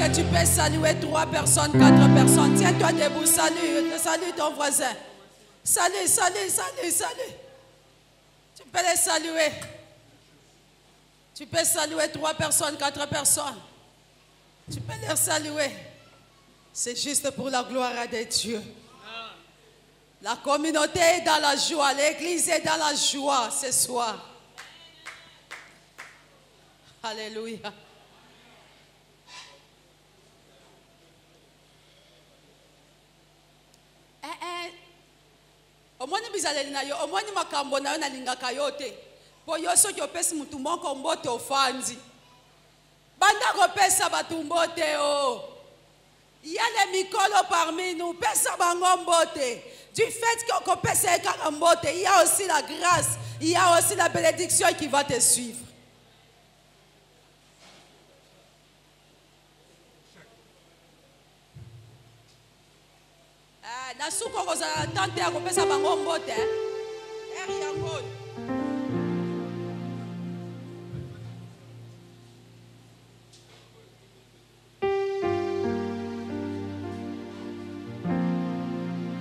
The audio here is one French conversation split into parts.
que tu peux saluer 3 personnes, 4 personnes. Tiens-toi debout, salue ton voisin. Salut. Tu peux les saluer. Tu peux saluer 3 personnes, 4 personnes. Tu peux les saluer. C'est juste pour la gloire de Dieu. La communauté est dans la joie. L'église est dans la joie ce soir. Alléluia. Omoni bizaleli na yo, omoni makambo na yo na lingaka yo te. Po yo soki opesi mutu moko mbote ofandi. Banda kopesa batu mbote o. Il y a les mikolo parmi nous, pesa bango mbote. Du fait qu'on pesa kaka mbote, il y a aussi la grâce, il y a aussi la bénédiction qui va te suivre. Nasuko kozala tante ya kopesa bango mbote. Eri yango.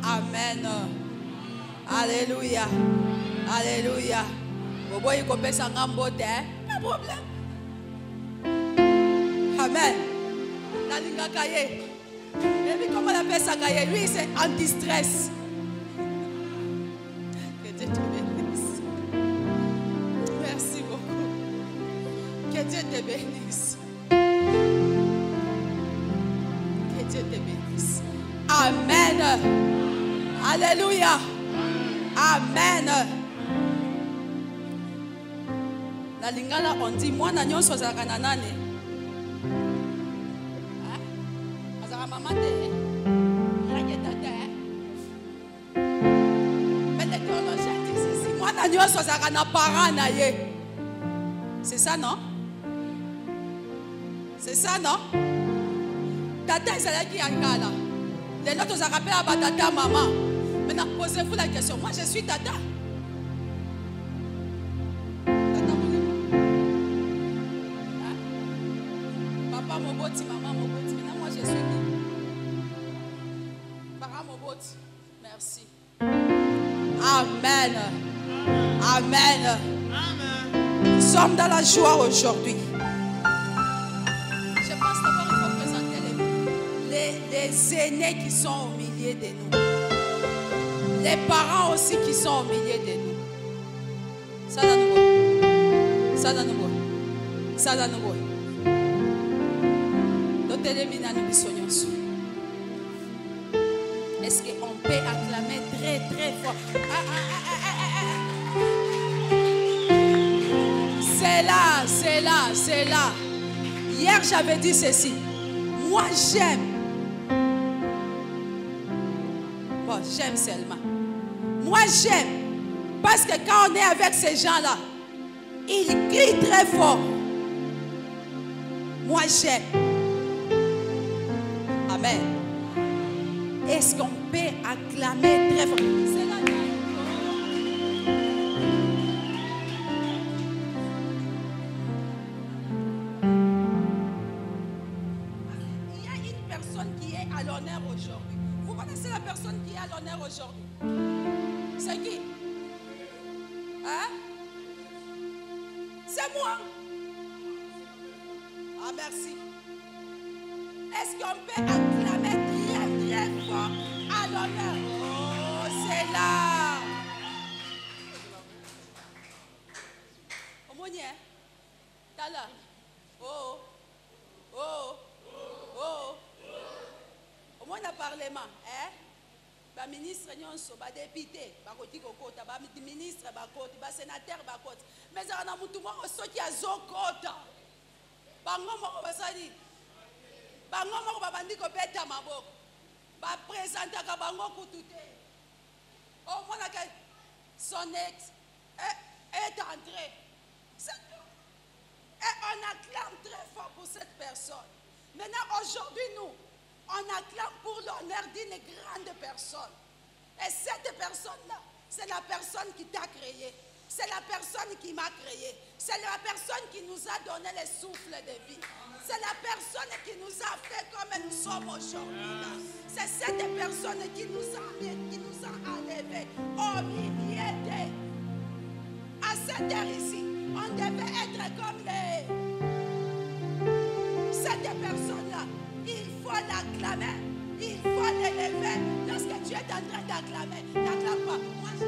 Amen. Alléluia. Alléluia. Boboyi kopesa nga mbote. Pas problème. Amen. Nalingaka ye. Et puis comment on appelle ça, lui c'est anti-stress. Que Dieu te bénisse. Merci beaucoup. Que Dieu te bénisse. Que Dieu te bénisse. Amen. Alléluia. Amen. La lingala on dit moi na nyonso za kananane. Maman te, mais les théologiens disent ceci. Moi, c'est ça, non? C'est ça, non? Tata, c'est là qui a là. Les autres, ça rappelle à tata, maman. Maintenant, posez-vous la question. Moi, je suis tata. Papa, mon beau, maman, mon beau. Maintenant, moi, je suis qui? Merci. Amen. Amen. Nous sommes dans la joie aujourd'hui. Je pense d'abord il faut présenter les aînés qui sont au milieu de nous. Les parents aussi qui sont au milieu de nous. Ça dans nous. Ça dans nous. Ça dans nous. Notre élément nous bisognos. Est-ce qu'on peut acclamer très très fort? C'est là. Hier j'avais dit ceci. Moi j'aime. Bon, j'aime seulement. Moi j'aime. Parce que quand on est avec ces gens-là, ils crient très fort. Moi j'aime. Amen. Est-ce qu'on peut acclamer très fort? C'est là. Il y a une personne qui est à l'honneur aujourd'hui. Vous connaissez la personne qui est à l'honneur aujourd'hui? C'est qui? Hein? C'est moi. Ah, merci. Est-ce qu'on peut acclamer très fort à l'honneur? Oh, c'est là. Omonier, t'as là. Oh. Au moins, le Parlement, hein? Ba ministre nyonso, ba député, ba koti kokota, ba ministre ba koti, ba sénateur ba koti. Mais on a mutu moko soki azokota. Bango moko basali. Bango moko babandi ko beta maboko. Ba présenter ka bango kutute. Au moins que son ex est entré. C'est tout. Et on acclame très fort pour cette personne. Maintenant, aujourd'hui, nous, on acclame pour l'honneur d'une grande personne. Et cette personne-là, c'est la personne qui t'a créé. C'est la personne qui m'a créé. C'est la personne qui nous a donné le souffle de vie. C'est la personne qui nous a fait comme nous sommes aujourd'hui. C'est cette personne qui nous a enlevés au milieu de... À cette heure ici, on devait être comme cette personne-là. Il faut l'acclamer, il faut l'élever. Lorsque tu es en train d'acclamer, n'acclame pas. Moi, je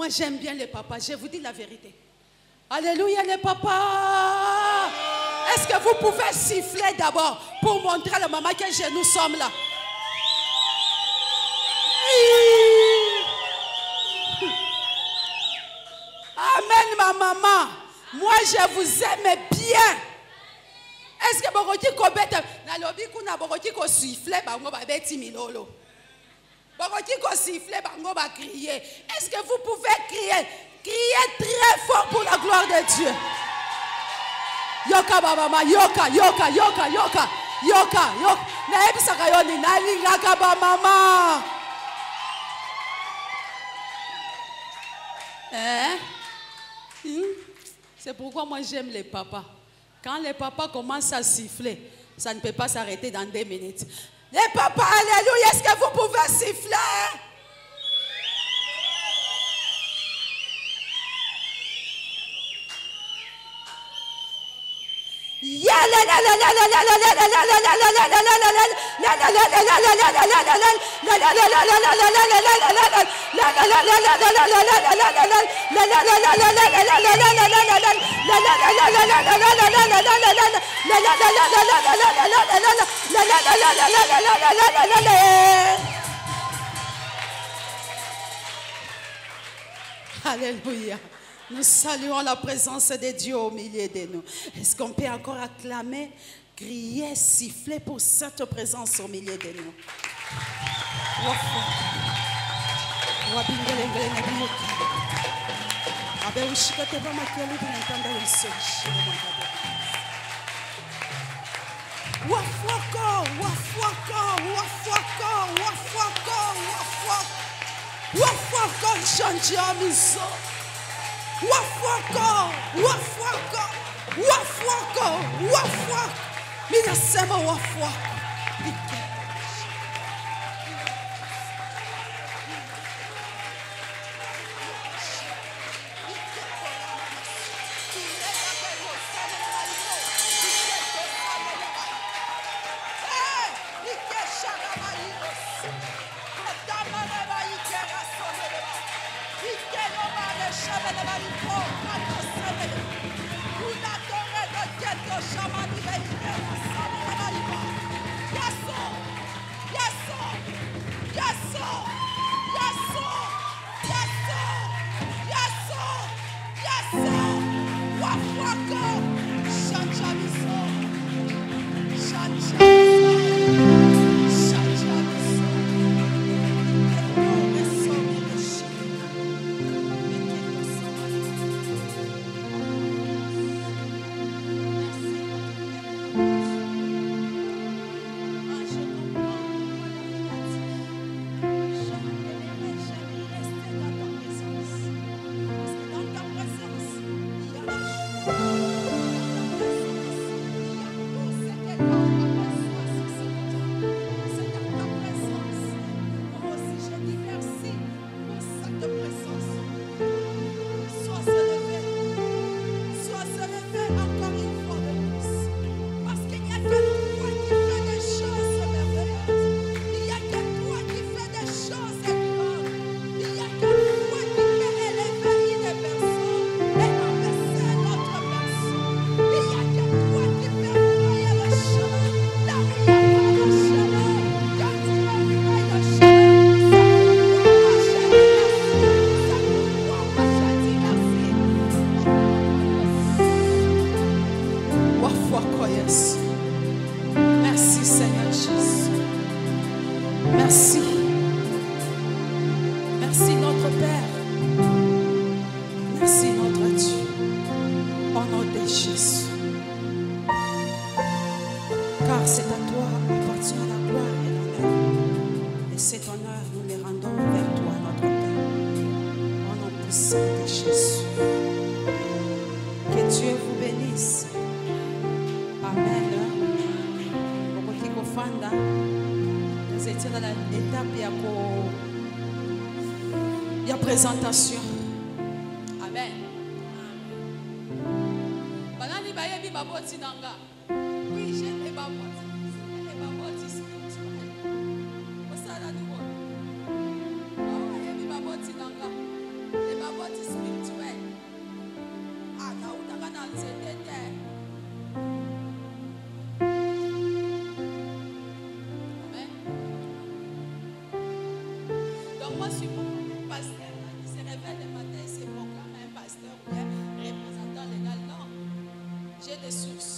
Moi, j'aime bien les papas. Je vous dis la vérité. Alléluia, les papas. Est-ce que vous pouvez siffler d'abord pour montrer à la maman que nous sommes là? Amen, ma maman. Moi, je vous aime bien. Est-ce que vous pouvez siffler? Est-ce que vous pouvez crier? Criez très fort pour la gloire de Dieu. Yoka baba, yoka, yoka, yoka, yoka, yoka, yoka. Naebisaka yoni nalingaka ba mama. C'est pourquoi moi j'aime les papas. Quand les papas commencent à siffler, ça ne peut pas s'arrêter dans 2 minutes. Les papas, alléluia, est-ce que vous pouvez siffler? Alléluia. Nous saluons la présence de Dieu au milieu de nous. Est-ce qu'on peut encore acclamer, crier, siffler pour cette présence au milieu de nous? Merci. Merci notre Père. Merci notre Dieu. Au nom de Jésus. Car c'est à toi appartient la gloire et l'honneur. Et cet honneur, nous les rendons vers toi, notre Père. Au nom puissant de Jésus. Que Dieu vous bénisse. Amen. Nous étions dans l'étape de présentation. Amen. Oui, j'ai les babottes. Les babottes spirituelles. Les babottes spirituelles. Ah, là où tu as dans cette terre. Amen. Donc, moi, je suis un pasteur qui se réveille le matin et se proclame un pasteur ou bien représentant légal. Non. J'ai des sources.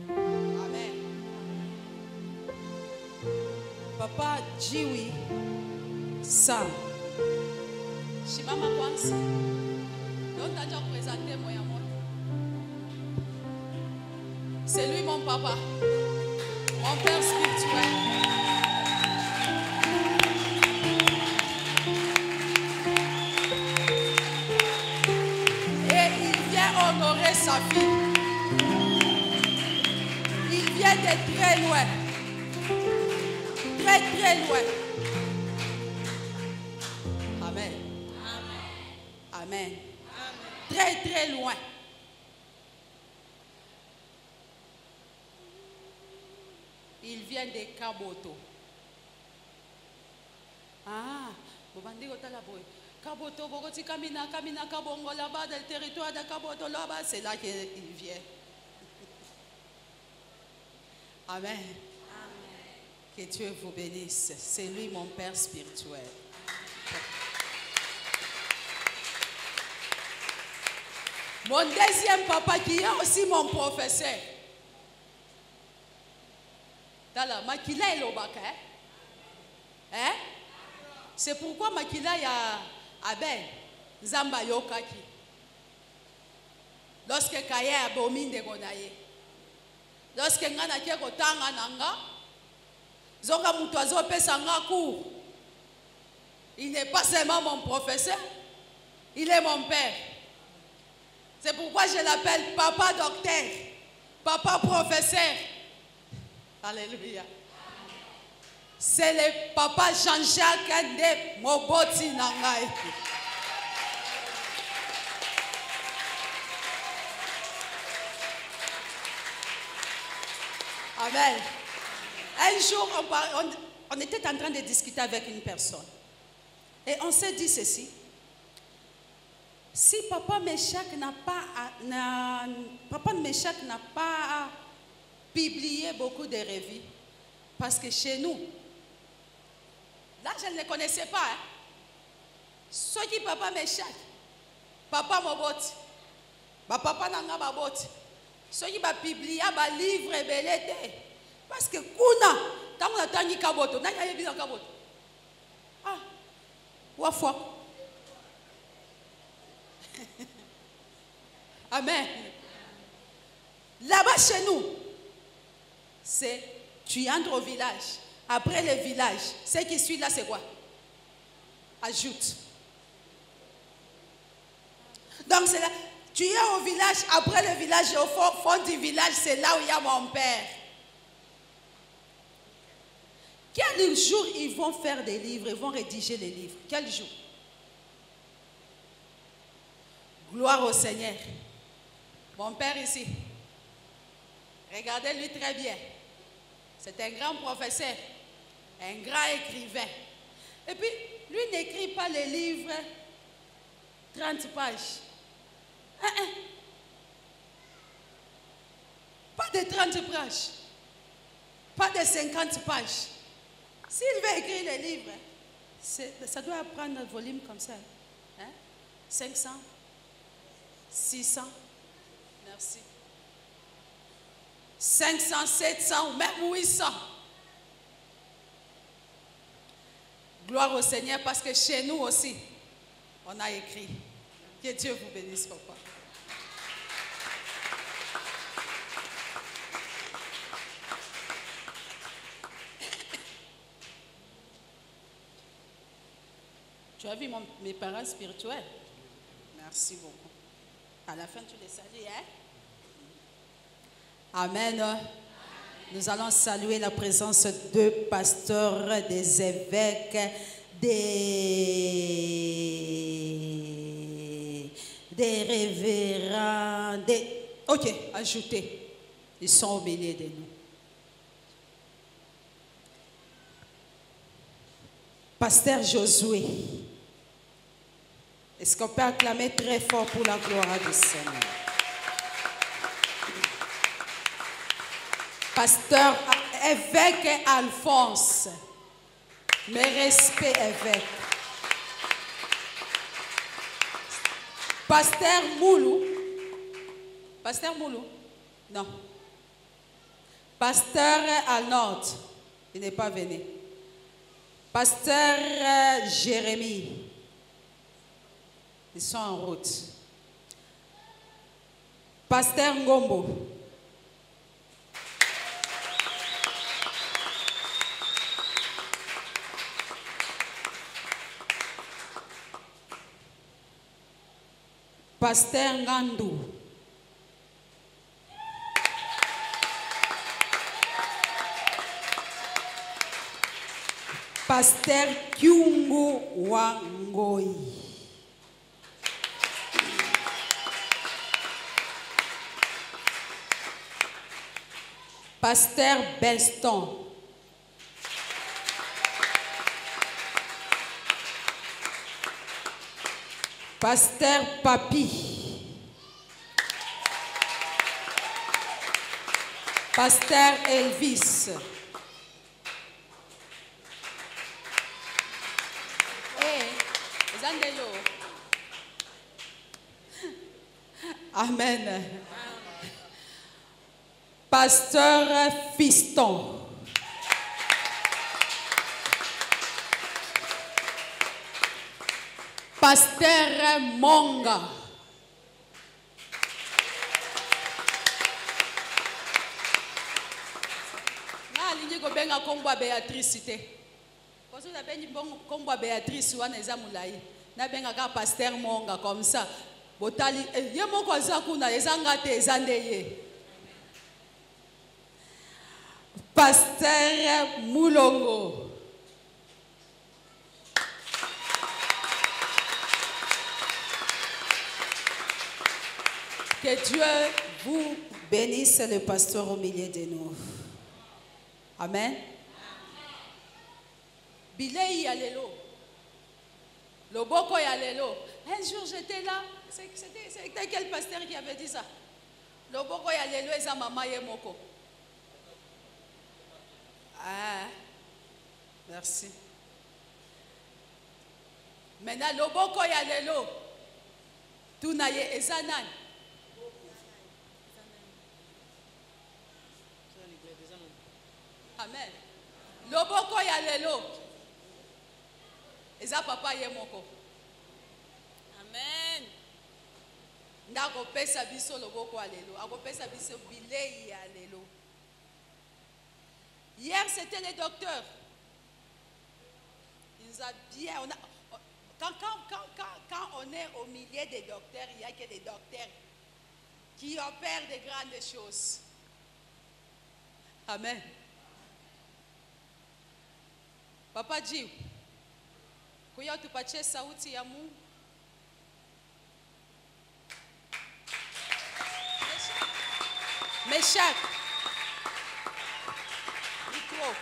Amen. Papa Jiwi Sam. Shimama Kwansi. Donc, tu as déjà présenté moi. C'est lui mon papa. Mon père spirituel. Et il vient honorer sa fille. Il vient de très loin. Très, très loin. Amen. Amen. Très, très loin. Il vient de Kaboto. Ah, Kaboto, Bogoti, Kamina, Kabongo, là-bas, dans le territoire de Kaboto, là-bas, c'est là qu'il vient. Amen. Que Dieu vous bénisse. C'est lui mon Père spirituel. Mon deuxième papa qui est aussi mon professeur. Tala, Makila est l'obaka. Hein? C'est pourquoi Makila y a Abel, Zamba Yokaki. Lorsque Kaya a bomi de Gonaye. Lorsque Ngana Kieko Tanga Nanga, Zonga Mutoazo Pesanga Kou. Il n'est pas seulement mon professeur, il est mon père. C'est pourquoi je l'appelle papa docteur, papa professeur. Alléluia. C'est le papa Jean-Jacques de Moboti Nangai. Amen. Un jour, on était en train de discuter avec une personne. Et on s'est dit ceci. Si Papa Meshach n'a pas publié beaucoup de revues, parce que chez nous, là je ne le connaissais pas. Hein. Ce qui Papa Meshach, Papa Moboti, Papa Nanga Baboti, ce qui va publier un livre belete. Parce que Kuna, quand on attend ni Kaboto, n'a pas bien Kaboto. Ah, Wafwa. Amen. Là-bas chez nous, c'est tu entres au village. Après le village, ce qui suit là, c'est quoi? Ajoute. Donc c'est là, tu es au village, après le village, au fond du village, c'est là où il y a mon père. Quel jour ils vont faire des livres, ils vont rédiger les livres? Quel jour? Gloire au Seigneur. Mon père ici, regardez-lui très bien. C'est un grand professeur, un grand écrivain. Et puis, lui n'écrit pas les livres 30 pages. Pas de 30 pages. Pas de 50 pages. S'il veut écrire les livres, ça doit prendre un volume comme ça. Hein? 500, 600, merci. 500, 700 ou même 800. Gloire au Seigneur parce que chez nous aussi, on a écrit. Que Dieu vous bénisse, papa. Tu as vu mes parents spirituels? Merci beaucoup. À la fin, tu les salues, hein? Amen. Nous allons saluer la présence de pasteurs, des évêques, des révérends, Ok, ajoutez. Ils sont au milieu de nous. Pasteur Josué. Est-ce qu'on peut acclamer très fort pour la gloire du Seigneur? Pasteur évêque Alphonse. Mes respects, évêque. Pasteur Moulou. Pasteur Moulou? Non. Pasteur Arnaud. Il n'est pas venu. Pasteur Jérémie. Ils sont en route. Pasteur Ngombo. Pasteur Ngandou. Pasteur Kyungu Wangoi. Pasteur Beston. Pasteur Papi. Pasteur Elvis. Amen. Pasteur Fiston. Pasteur Monga. Alingi ko benga kombo Béatrice te. Parce que bengi kombo Béatrice wana eza mulai. Na benga ka Pasteur Monga comme ça. Botali ye moko aza kuna eza ngate eza ndeye. Pasteur Moulongo. Que Dieu vous bénisse, le pasteur au milieu de nous. Amen. Bilei ya lelo. Loboko ya lelo. Un jour j'étais là. C'était quel pasteur qui avait dit ça? Loboko ya lelo eza mama ye moko. Ah, merci. Maintenant, loboko ya lelo. Tunaye eza nani? Amen. Loboko ya lelo. Eza papa ye moko. Amen. Ndako pesa biso loboko ya lelo. Ako pesa biso bilei ya lelo. Hier, c'était les docteurs. Il nous a bien... Quand on est au milieu des docteurs, il n'y a que des docteurs qui opèrent de grandes choses. Amen. Papa Dieu, kuya tupatie sauti ya Mungu. Meshach. Micro.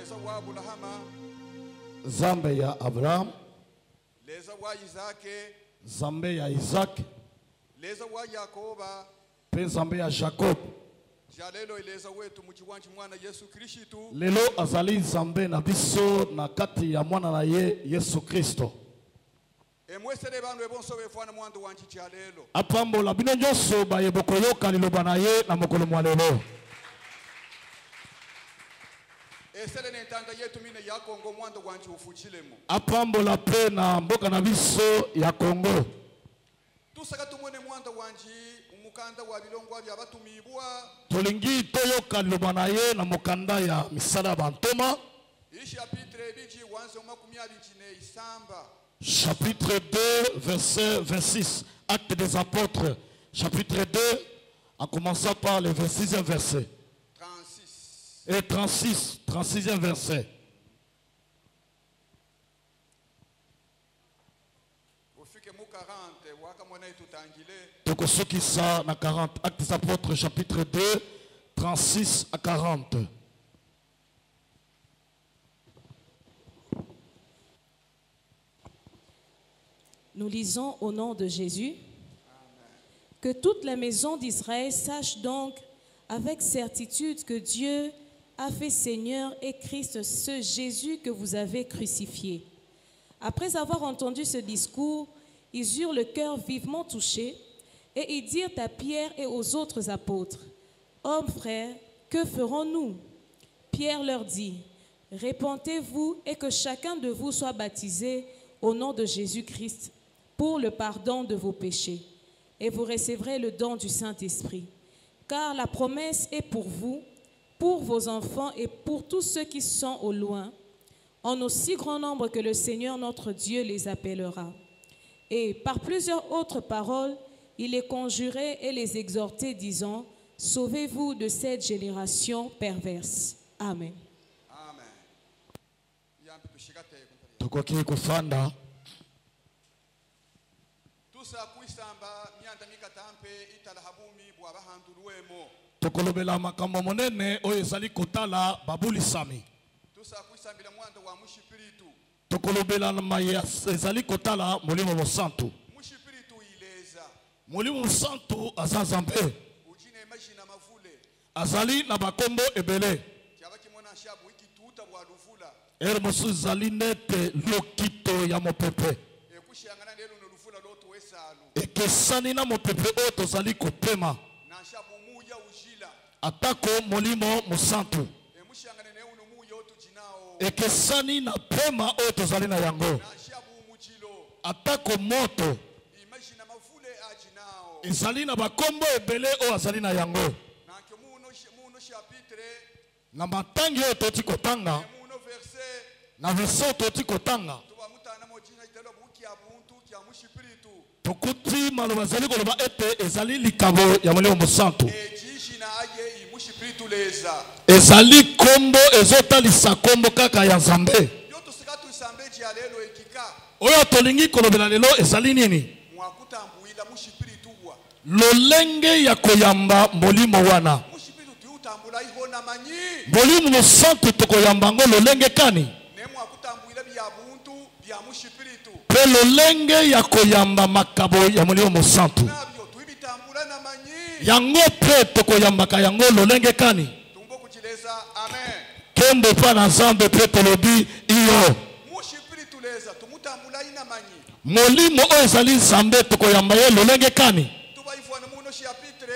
leza wa Abrahama, Zambe ya Abraham, leza wa Isake, Zambe ya Isaac, leza wa Yakoba, pe Zambe ya Jacob. jalelo ileza wetu muchiwanchi mwana Yesu Kristo. Lelo azali Zambe na biso na kati ya mwana na ye Yesu Kristo. Emwesere bantu ebonso befana mwandu wanchi jalelo. Apambola bino nyonso bayeboko yoka liloba na ye na mokolo mwa lelo. Esele nentanda yetu mine ya Kongo mwandu wanchi ufuchilemo. Apambola pe na mboka na biso ya Kongo. Tusaka tumone mwandu wanchi umukanda wa bilongwa bya batumibwa. Tolingi toyoka liloba na ye na mokanda ya misala bantoma. Ishi chapitre biji wanzo makumi abiri ne isamba. Chapitre 2, verset 26. Acte des apôtres, chapitre 2, en commençant par le 26e verset. 36. Et 36, 36e verset. Ufike mu 40 wakamona itutangile. Tokosokisa na 40. Acte des apôtres, chapitre 2, 36 à 40. Nous lisons au nom de Jésus. Que toute la maison d'Israël sache donc avec certitude que Dieu a fait Seigneur et Christ ce Jésus que vous avez crucifié. Après avoir entendu ce discours, ils eurent le cœur vivement touché et ils dirent à Pierre et aux autres apôtres, « Hommes frères, que ferons-nous » Pierre leur dit, « Répentez-vous et que chacun de vous soit baptisé au nom de Jésus-Christ pour le pardon de vos péchés, et vous recevrez le don du Saint-Esprit. Car la promesse est pour vous, pour vos enfants et pour tous ceux qui sont au loin, en aussi grand nombre que le Seigneur notre Dieu les appellera. » Et par plusieurs autres paroles, il les conjurait et les exhortait, disant, « Sauvez-vous de cette génération perverse. » Amen. Amen. Yambi tushikate. Tokoki kufanda. Tusa kuisamba myanda mikatampe italahabumi bwa bahanduluwemo. Tokolobela makambo monene oyo ezali kotala babulisami. Tusa kuisambila mwanda wa mushipiritu. Tokolobela na maya ezali kotala molimo mosantu. Mushipiritu ileza. Molimo mosantu aza Nzambe. Ujine imagina mavule. Azali na bakombo ebele. Tiabaki mona shabu ikituta bwa luvula. Ere mosu ezali nete lokito ya mopepe. Ekushangana lelo no luvula lotu wesalu. Ekesani na mopepe oyo tozali kopema. Na shabu muya ujila. Atako molimo mosantu. Emushangana ne unu muya otu jinao. Ekesani na pema oyo tozali na yango. Na shabu mujilo. Atako moto. Imagina mavule ajinao. Ezali na bakombo ebele oyo azali na yango. Na ke muno chapitre. Na matangi oyo toti kotanga. Muno verset. Na verset oyo toti kotanga. Tuba mutana mojina itelo buki abuntu kya mushipiritu. Tokuti maloba ezali koloba ete ezali likabo ya molimo mosantu. Ejishi na aye imushipiritu leza. Ezali kombo ezotalisa kombo kaka ya Nzambe. Yoto sikatu isambeji ya lelo ekika. Oyo tolingi kolobela lelo ezali nini? Mwakutambuila mushipiritu wa. Lolenge ya koyamba molimo wana. Mushipiritu tiutambula ihona manyi. Molimo mosantu tokoyamba ngo lolenge kani? Ne mwakutambuila bya buntu bya mushipiritu. Pe lolenge ya koyamba makabo ya molimo mosantu. Nabyo tuibitambula na manyi. Yango pe tokoyambaka yango lolenge kani? Tumbo kuchileza amen. Kembo pa na Nzambe pe tolobi iyo. Mushipiritu leza tumutambula ina manyi. Molimo oyo ezali Nzambe tokoyamba ye lolenge kani? Tuba ifwana muno chapitre.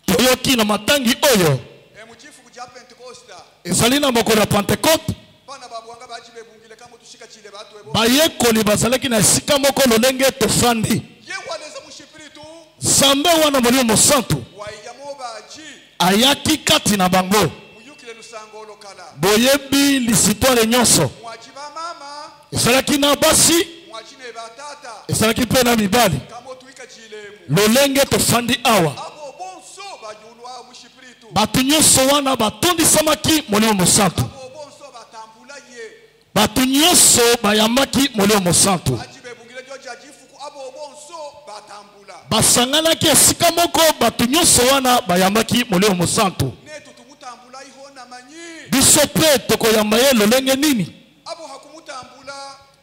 Toyoki na matangi oyo Muchifu kuja Pentecosta. ezali na mokolo ya Pentecote. Bana babwanga baji bebungile kama tushika chile batu ebo. Bayekoli bazalaki na esika moko lolenge tofandi. Ye waleza mushipiritu. Nzambe wana molimo mosantu Waiyamo baji. ayaki kati na bango. Muyukile lusango lokala. Boyebi lisitwale nyonso. Mwajiba mama. Ezalaki na basi, Mwajine batata. ezalaki mpe na mibali. Kamo tuika chilemu. Lolenge tofandi awa. Abo bonso bajulwa mushipiritu. Batu nyonso wana batondisamaki molimo mosantu. Abo bonso batambula ye. Batu nyonso bayambaki molimo mosantu. Baji bebungile joja jifuku abo bonso batambula. Basanganaki esika moko batu nyonso wana bayambaki molimo mosantu. Ne tutumutambula ihona manyi. biso pe tokoyamba ye lolenge nini abo hakumutambula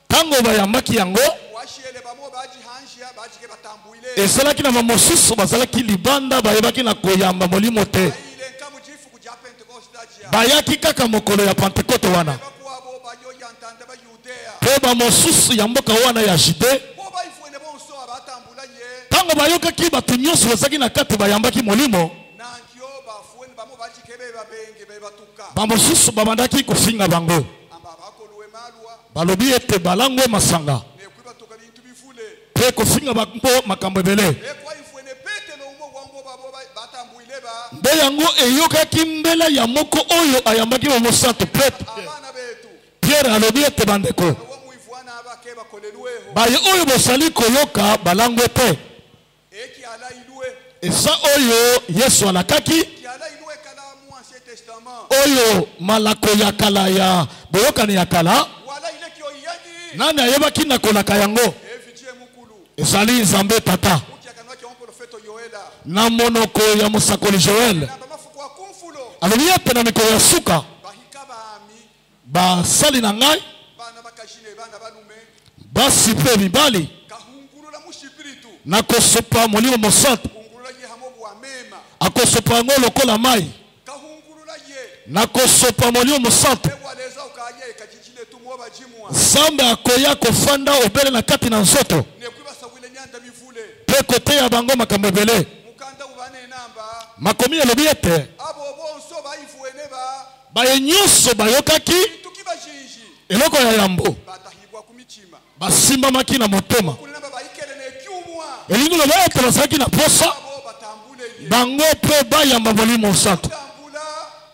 tango bayambaki yango washiele bamo baji hanjia baji ke batambuile esalaki na bamosusu bazalaki libanda bayebaki na koyamba molimo te ile nkamu jifu kuja Pentecoste bayaki kaka mokolo ya Pentekote wana bakuabo bayo yantanda ba Judea pe bamosusu ya mboka wana ya Jude bo baifuene bonso abatambula ye tango bayokaki bato nyonso bazalaki na kati bayambaki molimo nankyo bafuene bamo baji kebe babenge be batuka bamosusu babandaki kofinga bango amba bakoluwe malwa balobi ete balangwe masanga ne kuba tuka bintu bifule pe kofinga bango makambo ebele kwa ifuene petelo umo wango babo batambuile ba nde yango eyokaki mbela ya moko oyo ayambaki bamosantu Petro abana betu Pierre alobi ete bandeko wo muifuana abake bakolelweho baye oyo bosali koyoka balangwe te eki ala ilwe esa oyo Yesu alakaki ki ala ilwe kala mu Ancien Testament oyo malako ya kala ya boyokani ya kala wala ile ki oyani nani ayebaki na kolaka yango efitie mukulu ezali Nzambe tata uti akanwaki on profeto Yoela na monoko ya mosakoli Joel na bamafuko akumfulo alobi ete na mikolo ya suka bahika baami basali na ngai bana bakashine bana balume basi mpe mibali kahungulula mushipiritu nakosopa molimo mosantu hungulula ye hamobu wa mema akosopa yango lokola mai kahungulula ye nakosopa molimo mosantu ewaleza ukaye kajichile tumu bajimwa Nzambe akoya kofanda obele na kati na nzoto nekwibasawile nyanda mivule mpe koteya bango makambo ebele mukanda ubane namba makomi elobi ete abo bonso baifuene ba baye nyonso bayokaki tuki bajinji eloko ya yambo batahibwa kumichima basimbamaki na motema kulinamba baikele nekyumwa elingi loba ete bazalaki na posa abo batambule ye bango mpe bayamba molimo mosantu tambula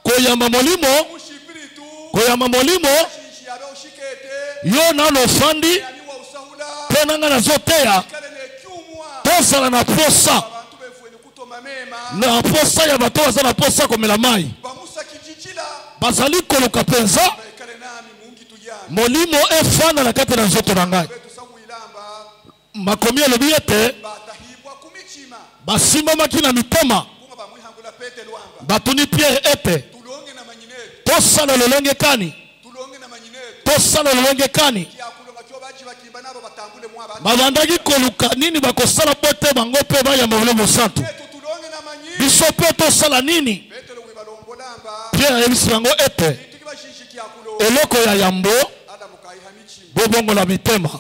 koyamba molimo mushipiritu koyamba molimo jinji abe ushikete yo nano ofandi yaniwa usahula mpe nanga nazoteya kale nekyumwa tozala na posa abantu befuene kutoma mema na posa ya bato baza na posa komela mai bamusa kijichila bazali koluka mpenza baikale nami mungi tuyana molimo efanda na kati na nzoto na ngai betu sawilamba makomi elobi ete batahibwa kumichima basimbamaki na mitema kuma bamwihangula pete lwamba batuni Pierre ete tulonge na manyinetu tosala lolenge kani tulonge na manyinetu tosala lolenge kani kyakulonga kyo baji bakimba nabo batambule mwa abantu babandaki koluka nini bakosala po te bango mpe bayamba molimo mosantu betu tulonge na manyi biso mpe tosala nini petelo wibalombolamba Pierre ayebisi bango ete tuki bashinji kyakulo eloko ya yambo ada mukaiha michima bobongola mitema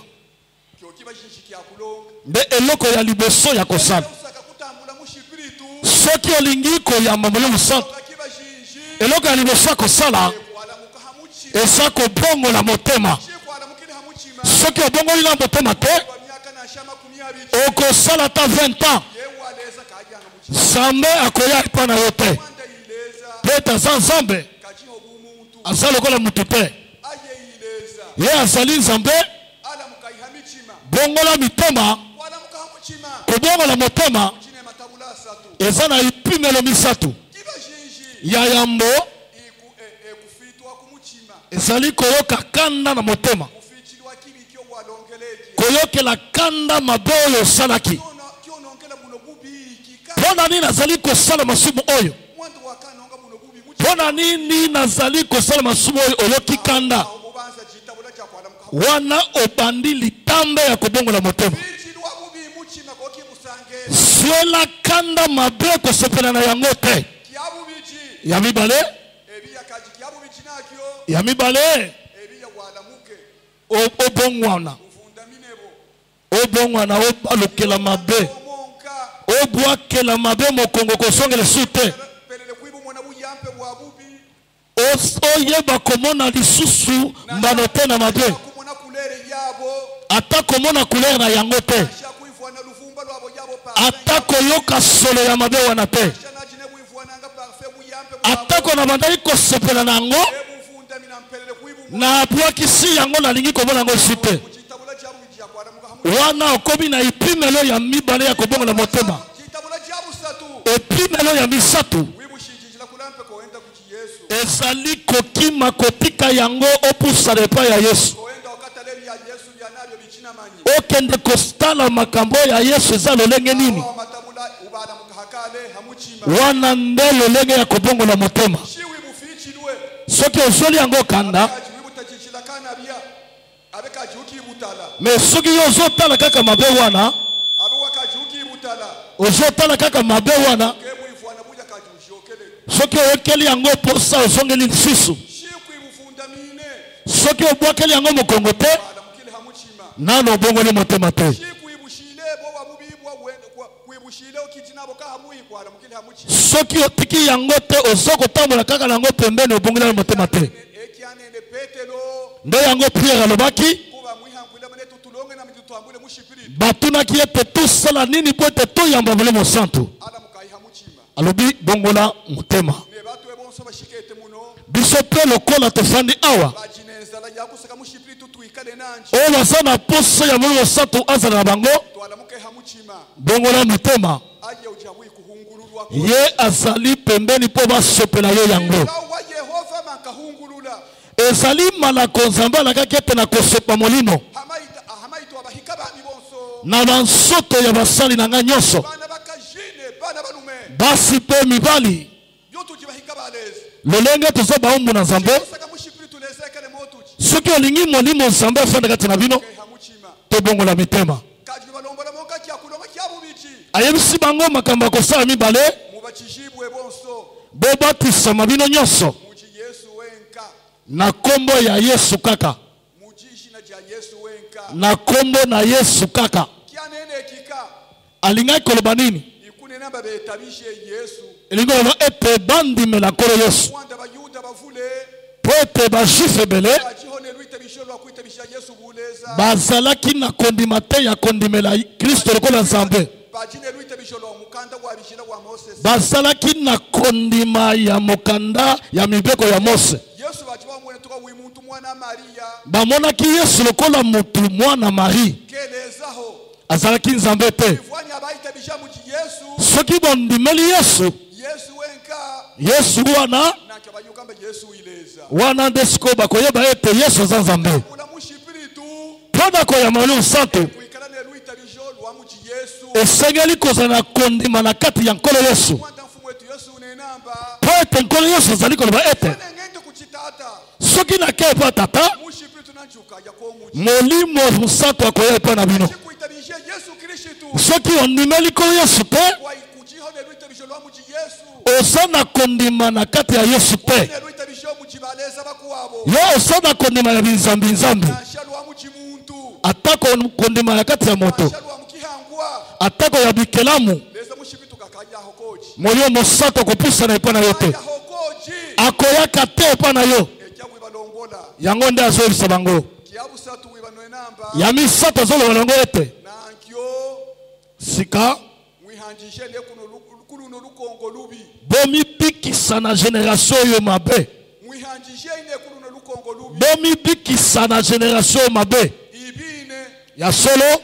kyoki bashinji kyakulonga nde eloko ya liboso ya kosala usaka kutambula mushipiritu soki olingi koyamba molimo mosantu kaki bashinji eloko ya liboso ya kosala kwala mukaha muchima eza kobongola motema chikwala mukili ha muchima soki obongoli na motema te kwa miaka na shama kumia bichi okosala ata 20 ans yewaleza kajanga muchima Nzambe akoya epa na yo te wanda ileza mpe ete aza Nzambe kajiho bumuntu aza lokola mutu te aye ileza ye azali Nzambe ala mukaiha michima bongola mitema kwala mukaha muchima kobongola motema chine matabula asatu eza na ipimelo misatu kiba jinji ya yambo kufitwa kumuchima ezali koyoka kanda na motema kufichilwa kibi kyo walongeleje koyokela kanda mabe oyo osalaki kyonongela muno bubi kika mpo na nini nazali kosala masumu oyo mwandu wakanonga muno bubi mpo na nini nazali kosala masumu oyo oyoki kanda obubanza chitabula kyakwala mukaha wana obandi litambe ya kobongola motema fichilwa bubi muchima koki busange swela kanda mabe kosepela na yango te kyabubichi ya mibale ebiya kaji kyabubichi nakyo ya mibale ebiya walamuke obongwana uvunda minebo obongwana obalukela mabe omonka obwakela mabe mokongo kosongela su te pelele kwibu mona buyampe bwa bubi oyeba komona lisusu mbano te na mabe kumona kulere yabo ata komona couleur na yango te shakuivwana luvumba lwabo yabo ata koyoka solo ya mabe wana te shanajine kuivwananga parfait buyampe atako na bandaki kosepela na yango ebuvunda mina mpelele kwibu na bwakisi yango nalingi komona yango su te chitabula jabu jakwana mukahamu wana okomi na ipimelo ya mibale ya kobongola motema chitabula jabu satu epimelo ya misatu wibushinjijila kulampe koenda kuchi Yesu ezali kokima kotika yango opusana epai ya Yesu koenda okatalebi ya Yesu byanabyo bichina manyi okende kostala makambo ya Yesu eza lolenge nini awa matabula ubala mukahakale hamuchima wana nde lolenge ya kobongola motema shiwi bufichilwe soki ozoli yango kanda mais soki yo ozotala kaka mabe wana ozotala kaka mabe wana soki oyokeli yango posa ozongeli lisusu soki obwakeli yango mokongo te nano obongoli motema te soki otiki yango te ozokotambola kaka nango pembeni obongoli motema te nde yango Pierre alobaki batunaki ete tosala nini po ete toyamba molimo santu alobi bongola motema biso mpe lokola tofandi awa oyo baza na poso ya molimo santu azala na bango bongola motema ye azali pembeni mpo basopela yo yango ezali malako nzambe alakaki ete na kosopa molimo na bansoto ya basali na nga nyonso basi mpe mibali lolenge toza baumbu na nzambe soki olingi molimo nzambe afanda kati na bino tobongola mitema ayebisi bango makambo ya kosala mibale bobatisama bino nyonso na kombo ya Yesu kaka na kombo na Yesu kaka alingaki koloba nini elingi koloba ete bandimela nkolo Yesu po ete bajuif ebele bazalaki na kondima te ya kondimela Kristo lokola Nzambe bazalaki na kondima ya mokanda ya mibeko ya Mose bamonaki Yesu lokola mutu mwana Marie azalaki Nzambe te soki bondimeli Yesu wana nde sikoyo bakoyeba ete Yesu aza Nzambe mpo na koyamba molimo santu esengeli kozala na kondima na kati ya nkolo Yesu mpo ete nkolo Yesu azali koloba ete soki nakei epai ya tata molimo mosantu akoya epai na bino soki ondimeli nkolo Yesu te oza na kondima na kati ya Yesu te yo oza na kondima ya binzambi atako kondima na kati ya moto atako ya bikelamu molimo mosantu akopusana epai na yo te akoyaka te epai na yo yango nde azoyebisa bango ya misato azoloba nango ete sika bomibikisa na generation oyo mabe bomibikisa na generation oyo mabe ya solo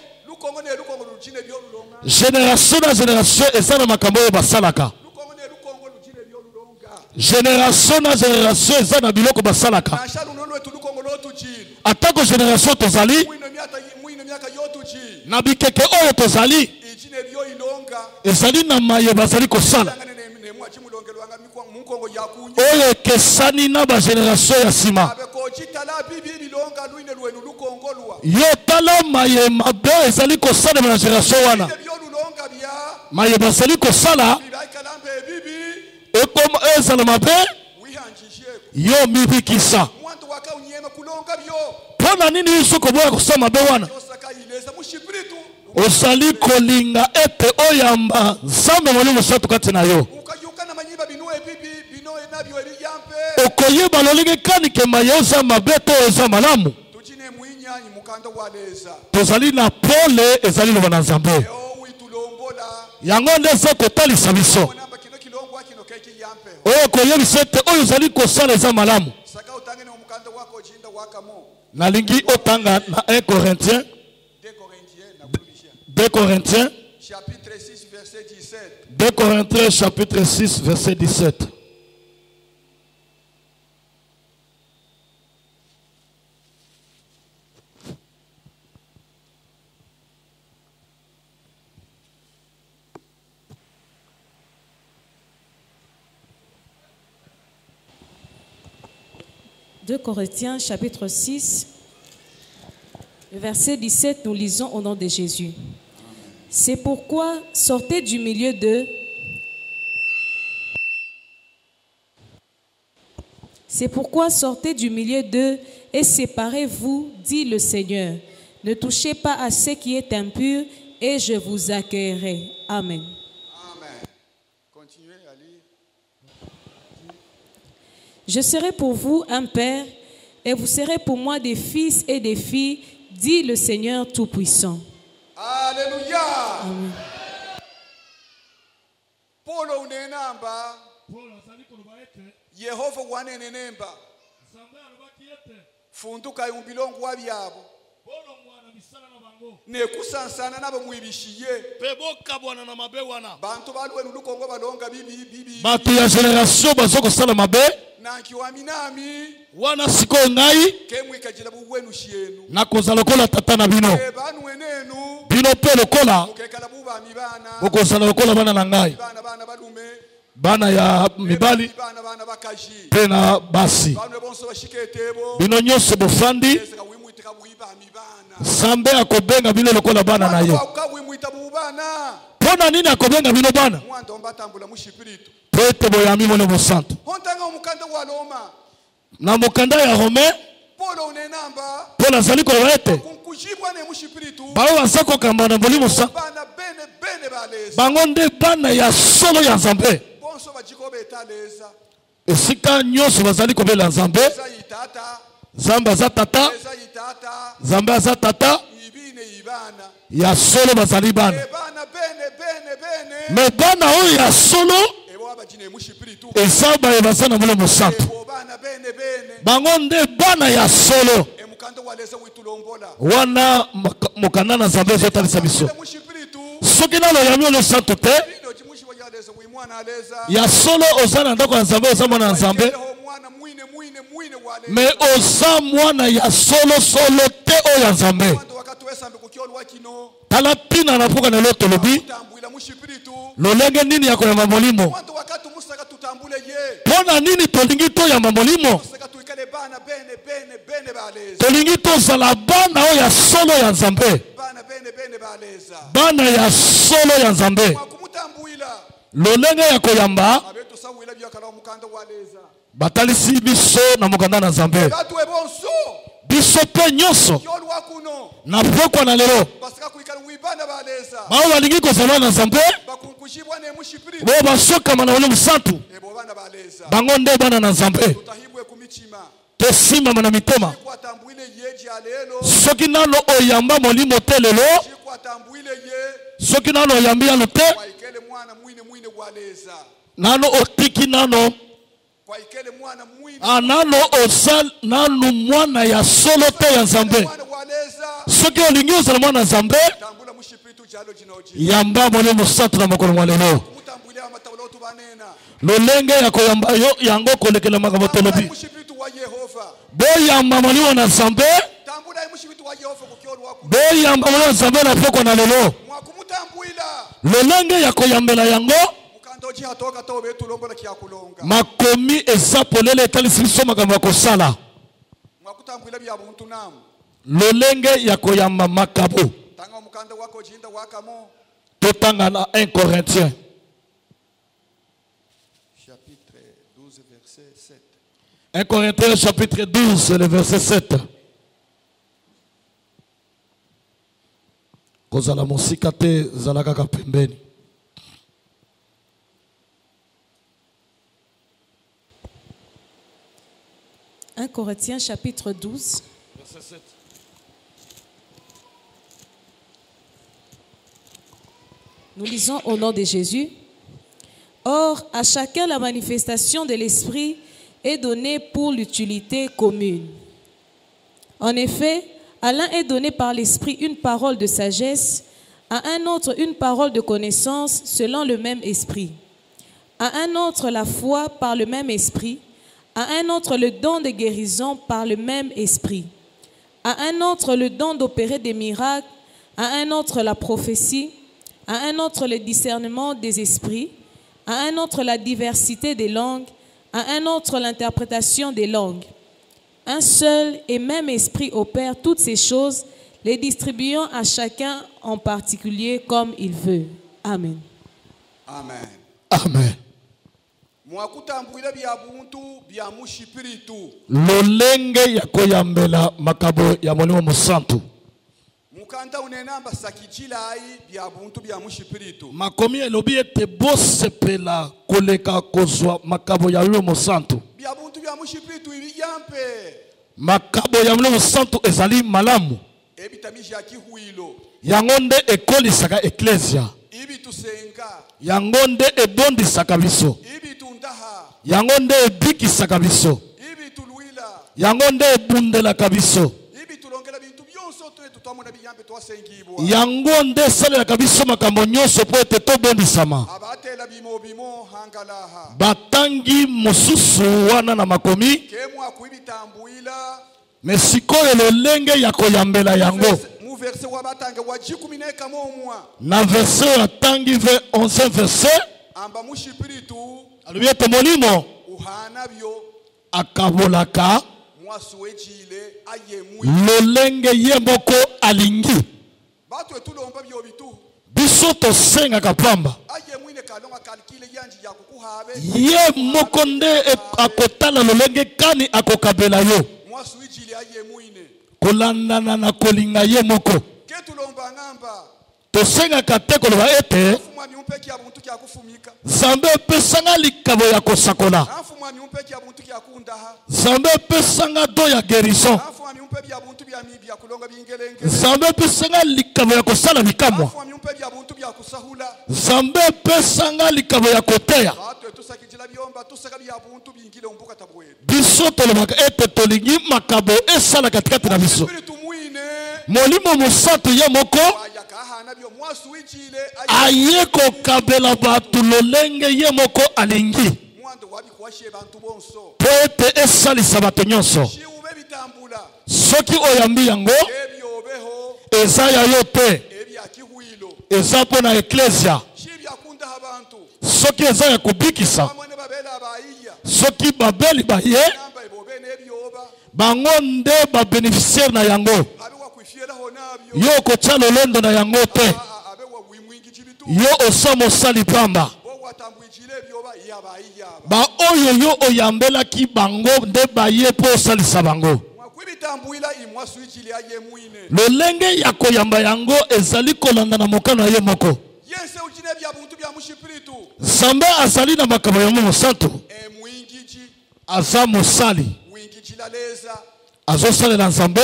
generation na generation eza na makambo oyo basalaka generation na generation eza na biloko basalaka atako generation tozali na bikeke oyo tozali ezali na maye bazali kosala oyo ekesani na bageneration ya nsima yo tala maye mabe ezali kosalema na generation wana maye bazali kosala ekoma ezala mabe yo mibikisa mpo na nini biso koboya kosala mabe wana ozali kolinga ete oyamba Nzambe molimo santu kati na yo okoyeba lolingi kanike maye oza mabe to oza malamu tozali na pole ezali loba na Nzambe yango nde eza kotalisa biso oyo koyebisa ete oyo ozali kosala eza malamu nalingi otanga na 1 Corinthiens 2 Corinthiens chapitre 6 verset 17. 2 Corinthiens chapitre 6 verset 17. 2 Corinthiens chapitre 6, verset 17, nous lisons au nom de Jésus. C'est pourquoi sortez du milieu d'eux. C'est pourquoi sortez du milieu d'eux et séparez-vous, dit le Seigneur. Ne touchez pas à ce qui est impur et je vous accueillerai. Amen. Amen. Continuez à lire. Je serai pour vous un père et vous serez pour moi des fils et des filles, dit le Seigneur Tout-Puissant. Alléluia. Amen. Paulo unenamba Yehova wanene nemba funduka yumbilongo wabyabo nekusansana nabo mwibishiye bantu balwenu lukongo balonga bibi bato ya generation bazoko sala mabe nanki waminami wana siko ngai kemwikajila buwenu shienu nakozala lokola tata na bino banu wenenu bino pe lokola mukekala buba mibana bokozala lokola bana na ngai bana balume bana ya mibali bana bakaji pe na basi banu bonso bashiketebo bino nyonso bofandi ezeka wimwitika buiba mibana Zambe akobenga bino lokola bana na ye wimwita bubana pona nini akobenga bino bana mwanda ombatambula mushipiritu po ete boyami mwana mosantu hontanga omukanda wa Roma na mokanda ya Rome Paulo unenamba Paul azali koloba ete kunkujibwa ne mushipiritu bao baza kokamba na molimo sa bana bene baleza bango nde bana ya solo ya Nzambe bonso bajikobe etaleza esika nyonso bazali kobela Nzambe eza itata Nzambe aza tata eza itata Nzambe aza tata ibine ibana ya solo bazali bana ebana bene me bana oyo ya solo ebo abajine mushipiritu eza baye baza na molimo santu ebo bana bene bango nde bana ya solo emukanda waleza witulombola wana mokanda na Nzambe ezotalisa biso mushipiritu soki nano yami ono santu te bino chimushi waleza wimwana aleza ya solo oza na ndako ya Nzambe oza mwana na Nzambe mwana mwine waleza me oza mwana ya solo te oyo ya Nzambe wanda wakati wesambe kukyolwa kino tala pina na mpoka na lo tolobi tambwila mushipiritu lolenge nini ya koyamba molimo wanda wakati musaka tutambule ye mpona nini tolingi toyamba molimo musaka tuikale bana bene baleza tolingi tozala bana oyo ya solo ya Nzambe bana bene baleza bana ya solo ya Nzambe mwakumutambwila lolenge ya koyamba abetu sawila byakala omukanda waleza batalisi biso na mokanda na Nzambe batwe bonso biso pe nyonso kyolwa kuno na pokwa na lelo basaka kuikala wibana baleza bao balingi kozala na Nzambe bakunkushibwa ne mushipiritu bo basokama na molimo santu ebo bana baleza bango nde bana na Nzambe tutahibwe kumichima tosimama na mitema kwatambwile ye jalelo soki nano oyamba molimo te lelo kwatambwile ye soki nano oyambi yano te waikele mwana mwine waleza nano otiki nano waikele mwana mwine nano oza nano mwana ya solo te ya Nzambe mwana waleza soki olingi ozala mwana ya Nzambe tambula mushipiritu jalo jinoji yamba molimo santu na mokolo mwa lelo kumutambwile amatawulo tubanena lolenge ya koyamba yo yango kolekela makambo tolobi mushipiritu wa Yehova boyamba molimo na Nzambe tambula mushipiritu wa Yehova kukyolwa ku boyamba molimo na Nzambe na pokwa na lelo mwakumutambwila lolenge ya koyambela yango mukandoji hatoka to betulombola kyakulonga makomi eza polele etalisi biso makambo ya kosala mwakutambwila bya buntu namu lolenge ya koyamba makabo tanga omukanda wako jinda wakamo totanga na 1 Corinthiens chapitre 12 verset 7 1 Corinthiens chapitre 12 le verset 7 kozala mosika te zala kaka pembeni. 1 Corinthiens chapitre 12. Verset 7. Nous lisons au nom de Jésus. Or, à chacun la manifestation de l'Esprit est donnée pour l'utilité commune. En effet, à l'un est donné par l'Esprit une parole de sagesse, à un autre une parole de connaissance selon le même Esprit, à un autre la foi par le même Esprit, à un autre le don de guérison par le même Esprit, à un autre le don d'opérer des miracles, à un autre la prophétie, à un autre le discernement des esprits, à un autre la diversité des langues, à un autre l'interprétation des langues. Un seul et même esprit opère toutes ces choses, les distribuant à chacun en particulier comme il veut. Amen. Amen. Amen. Mwakutambwira bya buntu bya mushipiritu. Lolenge ya koyambela makabo ya molimo musantu. Mukanda unenamba sakijilai bya buntu bya mushipiritu. Makomi elobi ete bosepela koleka kozwa makabo ya molimo musantu. Bya buntu bya mushipiritu ibiyampe. Makabo ya molimo musantu ezali malamu. Ebitamisha ya kihuilo. Yangonde ekolisaka eklesia. Ibitusenga. Yangonde ebondisaka biso. Ibitundaha. Yangonde ebikisaka biso. Ibitulwila. Yangonde ebundelaka biso. Ibitulongela bintu byonso tutamona biyampe twasengibwa. Yangonde esalelaka biso makambo nyonso po ete tobondisama. Abatela bimo hangalaha. Batangi mosusu wana na makomi. Kemwa kuibitambuila. Mesikoyo lolenge ya koyambela yango. Verset wabatanga wajikumine momwa. Na verset watangi 11 verset. Amba mushipiritu. Alubiete molimo. Uhana byo. Akabolaka. Mwasuechile ayemui. Lolenge yemoko alingi. Batu etulomba byo bitu. Biso tosenga kapamba. Ayemui ne kalonga kalkile yanji ya kukuhabe. Ye moko nde akotala lolenge kani akokabela yo. Mwasuechile ayemui ne. Kolandana na kolinga ye moko. Ketulomba ngamba. Tosenga kate koloba ete. Afumwa miumpeki ya buntu kya kufumika. Zambe pesanga likabo ya kosakola. Afumwa miumpeki ya buntu kya kundaha. Zambe pesanga do ya guérison. Afumwa miumpeki ya buntu bya mibi ya kulonga bingelenge. Zambe pesanga likabo ya kosala bikamwa. Afumwa miumpeki ya buntu bya kusahula. Zambe pesanga likabo ya koteya. Batu etusakijila byomba tusaka bya buntu bingile umbuka tabwele. Biso tolobaka ete tolingi makabo esala katikati na biso. Molimo musantu ye moko aye kokabela batu lolenge ye moko alingi po ete esalisa bato nyonso. Soki oyambi yango eza ya yo te, eza mpo na eklesia. Soki eza ya kubikisa, soki babeli baye bango nde babeneficiaire na yango. Yo kotia lolondo na yango te. Yo osa mosali pamba. Ba oyo yo oyambelaki bango nde baye po osalisa bango. Lolenge ya koyamba yango ezali kolanda na mokano ye moko. Zambe azali na makambo ya mosantu. Aza mosali. Azosalela Nzambe.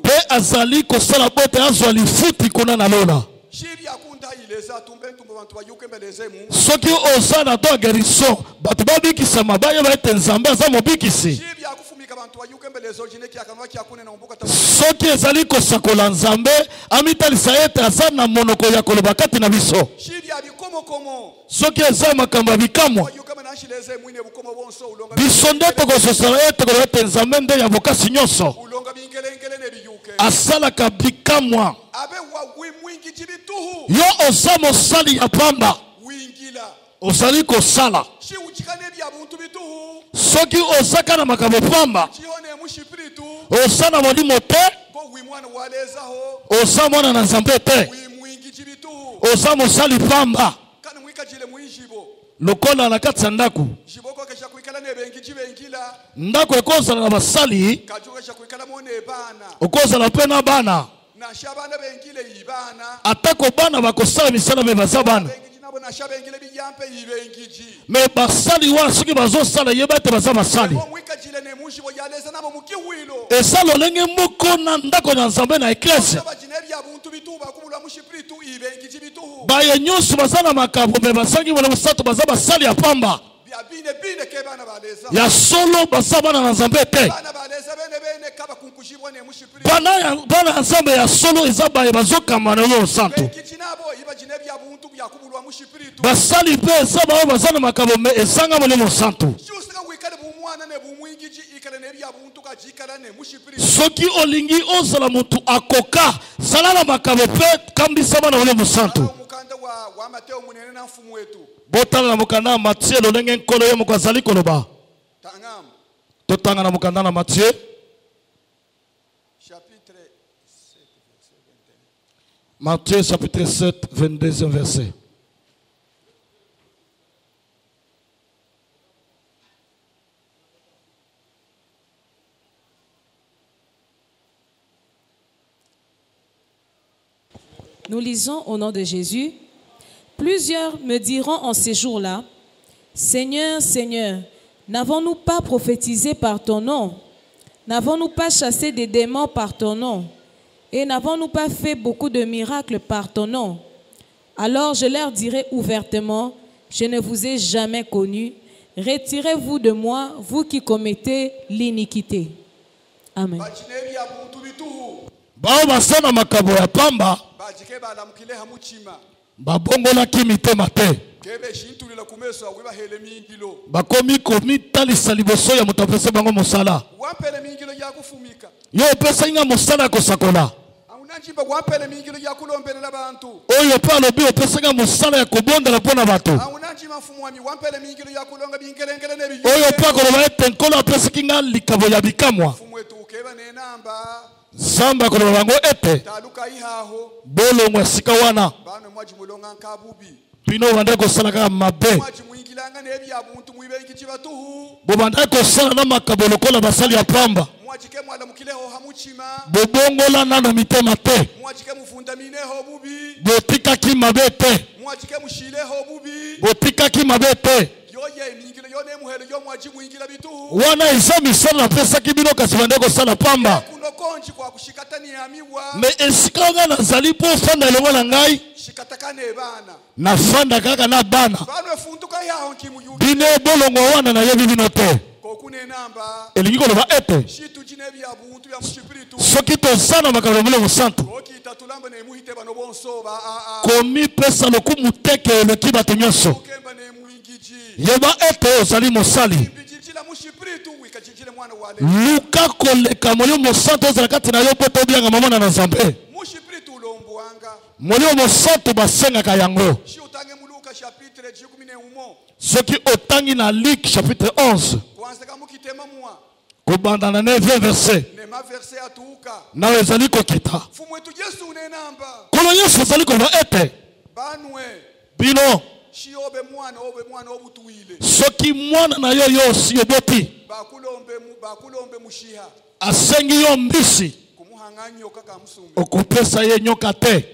Pe azali kosala bote azwa lifuti kuna na lola. Soki oza na do guérison bato babikisama bayeba ete Nzambe aza mobikisi. Soki ezali kosakola Nzambe amitalisa ete aza na monoko ya koloba kati na biso. Soki eza makambo ya bikamwa biso nde tokososala ete koloba ete Nzambe nde ya bokasi nyonso asalaka bikamwa. Yo oza mosali ya pamba ozali kosala. Soki ozaka na makambo pamba oza na molimo te, oza mwana na Nzambe te, oza mosali pamba. Lokola na kati ya ndako, ndako ekozala na basali, okozala mpe na bana. Atako bana bakosala misala me baza bana. Me basali wana soki bazosala yeba ete baza basali. Eza lolenge moko na ndako na Nzambe na eklesia. Baye nyonso baza na makambo me basangi mwana mosantu baza basali ya pamba. Ya solo baza bana na Nzambe te. Bana ya Nzambe ya solo eza baye bazokamba na mosantu. Basali pe eza baye baza na makambo me ezanga molimo santu. Soki olingi ozala mutu akoka sala na makambo pe kambisa bana molimo santu. Botala na mokanda Matthieu lolenge nkolo ye moko azali koloba. Totanga na mukanda na Matthieu. Chapitre 7, verset 21. Matthieu chapitre 7, 22e verset. Nous lisons au nom de Jésus. Plusieurs me diront en ces jours-là, Seigneur, Seigneur, n'avons-nous pas prophétisé par ton nom? N'avons-nous pas chassé des démons par ton nom? Et n'avons-nous pas fait beaucoup de miracles par ton nom? Alors je leur dirai ouvertement, je ne vous ai jamais connu. Retirez-vous de moi, vous qui commettez l'iniquité. Amen. Babongolaki mitema te bakomi komitalisa liboso ya moto apesa bango mosala yo opesa inga mosala ya kosakola oyo mpe alobi opesa inga mosala ya kobondela mpo na bato oyo mpe akoloba ete nkolo apesaki nga likabo ya bikamwa Samba koloba bango ete bolongo esika wana bino banda kosala kaka mabe bobanda kosala na makabo lokola basali ya pamba bobongola nano mitema te botikaki mabe te botikaki mabe te wana eza misala napesaki bino kasi banda kosala pamba me esika nga nazali mpo ofanda elongo na ngai nafanda kaka na bana bino bolongo wana nayebi bino te elingi koloba ete soki toza na makambo ya molimo santu komipesa lokumu teke eleki bato nyonso yeba ete ozali mosali luka koleka molimo santu ozala kati na yo mpo tobianga mamona na nzambe molimo santu basengaka yango soki otangi na Luc chapitre 11 kobanda na 9e verset na ezali kokita kolo nyonso ezali koloba ete bino soki mwana na yo yo osi oboti asengi yo mbisi okopesa ye nyoka te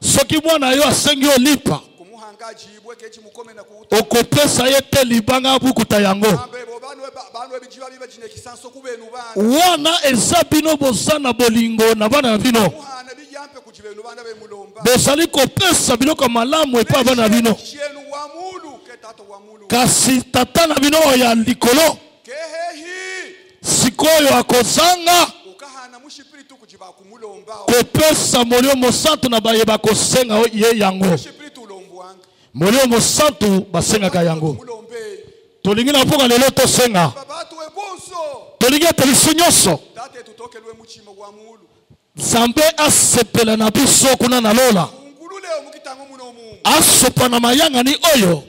soki mwana yo asengi yo lipa okopesa ye te libanga bukuta yango wana eza bino boza na bolingo na bana na bino bozali kopesa biloko malamu epa bana na bino kasi tata na bino ya likolo sikoyo akozanga kopesa molimo santu na bayeba kosenga ye yango molimo santu basengaka yango tolingi na mpoka lelo tosenga tolingi ete biso nyonso nzambe asepela na biso kuna na lola asopa na mayangani oyo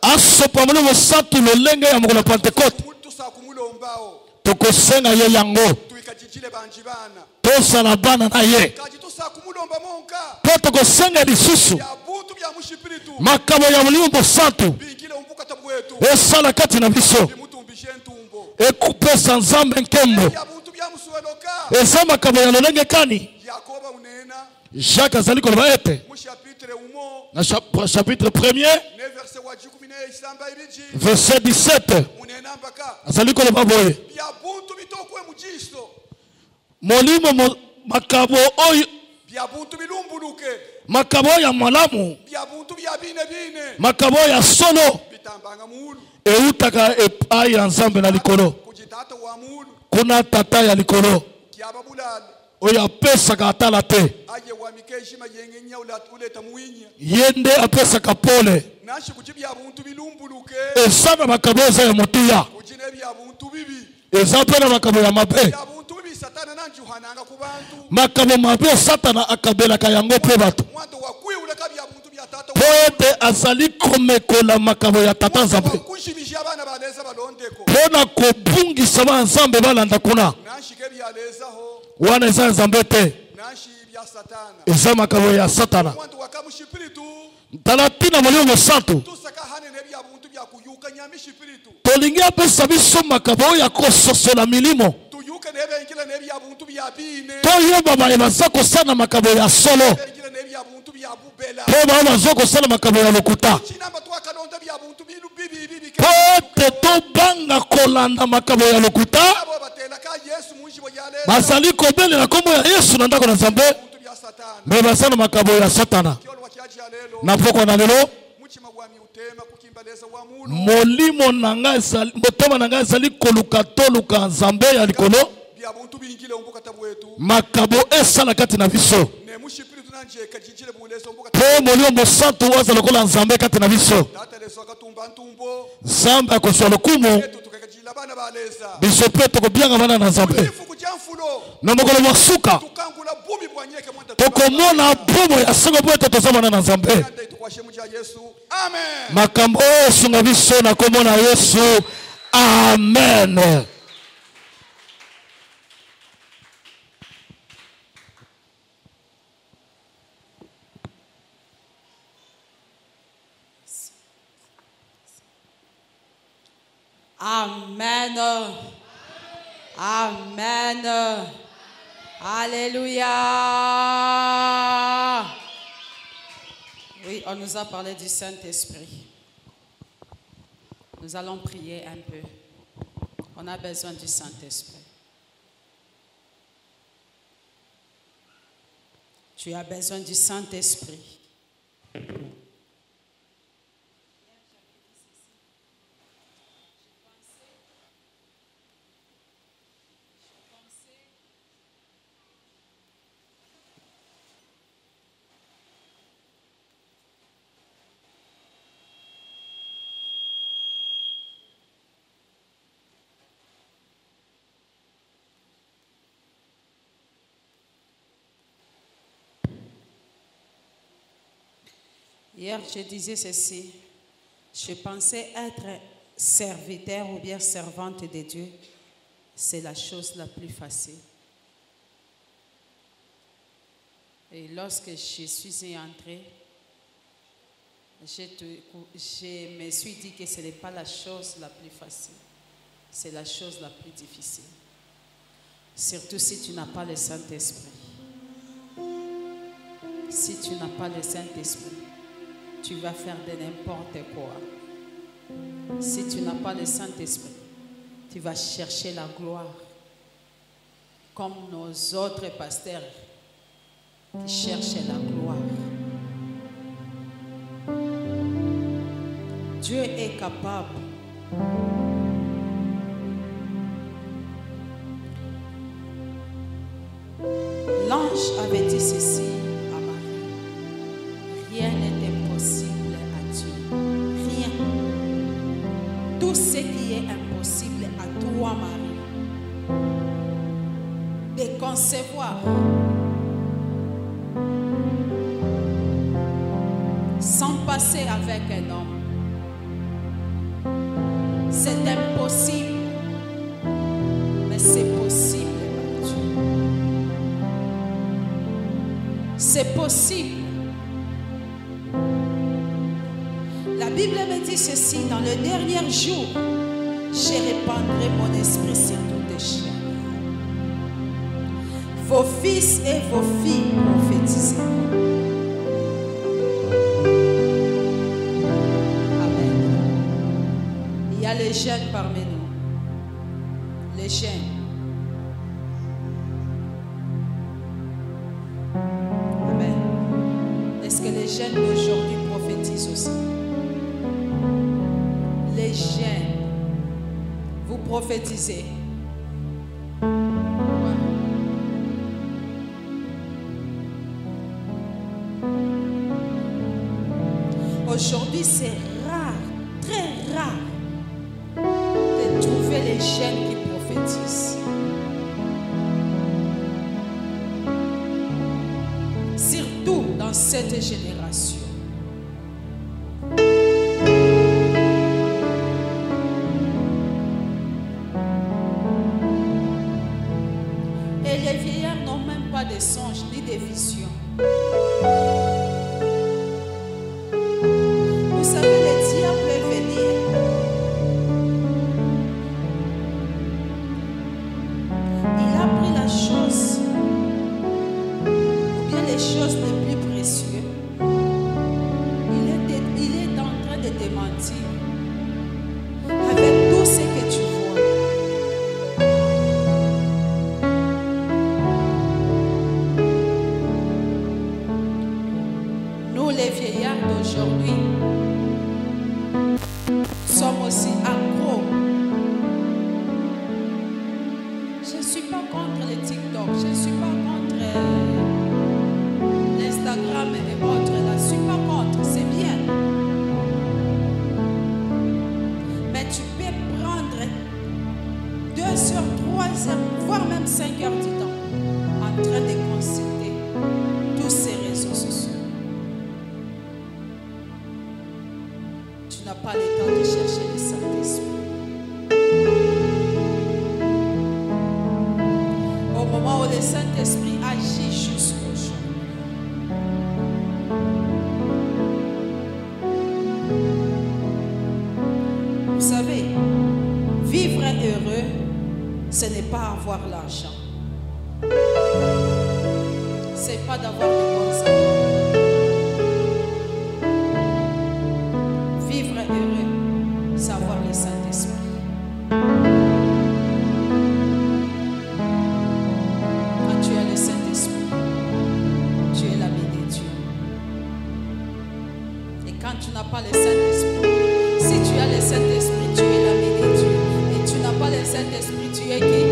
asopa molimo santu lolenge ya mokolo ya Pentekote tokosenga ye yango tosala bana na ye po tokosenga lisusu makambo ya molimo santu esala kati na biso ekupesa nzambe nkembo eza makambo ya lolenge kani Jacques azali koloba ete na chapitre 1er verset 17 azali koloba boye molimo makambo oyo makambo ya malamu makambo ya solo eutaka epai ya nzambe na likolo kuna tata ya likolo oyo apesaka atala te ye nde apesaka pole eza na makambo eza ya motuya eza mpe na makambo ya mabe makambo mabe satana akabelaka yango mpe bato po ete azali komekola makabo ya tata nzambe pona kobungisa ba nzambe balanda kuna wana eza nzambe te eza makabo ya satana tala tina molimo santo tolingi apesa biso makabo ya kososola milimo toyeba baye baza kosala makabo ya solo po bao baza kosala makabo ya lokuta po ete tobanga kolanda makabo ya lokuta bazali kobelela kombo ya Yesu na ndako na Nzambe me basala makabo ya satana na poko na lelo molimo nanga ezali motema nanga ezali koluka toluka Nzambe ya likolo makabo esala kati na biso po molimo santo waza lokola Nzambe kati na biso Nzambe akoswa lokumu biso pe tokobianga bana na Nzambe na mokolo masuka tokomona bomo ya sengo po ete tozomana na Nzambe makambo oyo esunga biso na kombo na Yesu amen. Amen. Amen. Alléluia. Oui, on nous a parlé du Saint-Esprit. Nous allons prier un peu. On a besoin du Saint-Esprit. Tu as besoin du Saint-Esprit. Hier, je disais ceci. Je pensais être serviteur ou bien servante de Dieu. C'est la chose la plus facile. Et lorsque je suis entrée, je me suis dit que ce n'est pas la chose la plus facile. C'est la chose la plus difficile. Surtout si tu n'as pas le Saint-Esprit. Si tu n'as pas le Saint-Esprit, tu vas faire de n'importe quoi. Si tu n'as pas le Saint-Esprit, tu vas chercher la gloire. Comme nos autres pasteurs qui cherchaient la gloire. Dieu est capable. L'ange avait dit ceci à Marie. Rien n'est impossible à Dieu. Rien. Tout ce qui est impossible à toi, Marie, de concevoir sans passer avec un homme, c'est impossible, mais c'est possible à Dieu. C'est possible. La Bible me dit ceci, dans le dernier jour, je répandrai mon esprit sur toutes les chair. Vos fils et vos filles prophétiseront. Amen. Il y a les jeunes parmi nous. Les jeunes. Amen. Est-ce que les jeunes d'aujourd'hui prophétisent aussi? Les jeunes, vous prophétisez. Aujourd'hui, c'est rare, très rare, de trouver les jeunes qui prophétisent. Surtout dans cette génération. repentir avec tout ce que tu vois. Nous, les vieillards d'aujourd'hui, sommes aussi accros. Je ne suis pas contre le TikTok, je ne suis pas contre l'Instagram et autres. Là. Je ne suis pas contre, c'est bien. Mais tu peux prendre 2 heures, 3 heures, voire même 5 heures du temps en train de consulter tous ces réseaux sociaux. Tu n'as pas le temps de chercher le Saint-Esprit. Au moment où le Saint-Esprit agit jusqu'au jour. Vous savez, vivre heureux, ce n'est pas avoir l'argent. Ce n'est pas d'avoir de bons amis. Vivre heureux, c'est avoir le Saint-Esprit. Quand tu as le Saint-Esprit, tu es l'ami de Dieu. Et quand tu n'as pas le Saint-Esprit, si tu as le Saint-Esprit, tu es l'ami de Dieu. Et tu n'as pas le Saint-Esprit, tu es qui?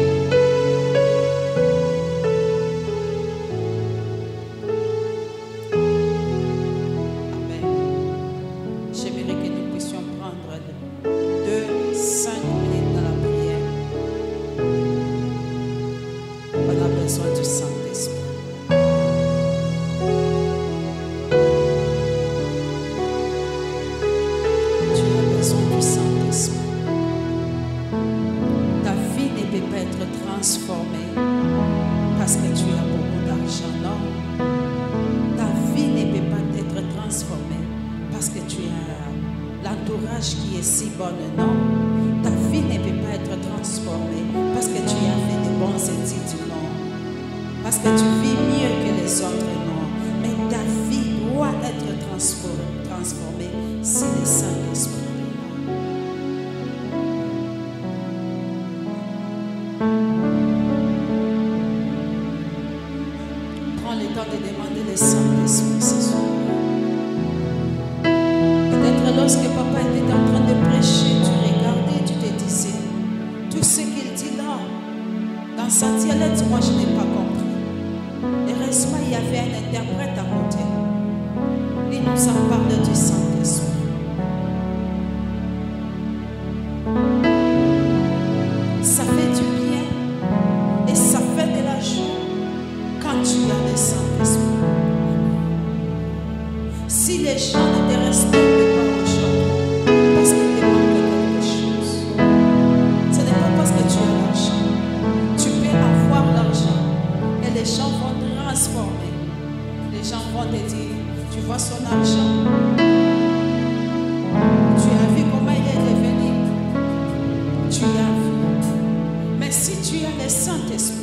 Saint-Esprit,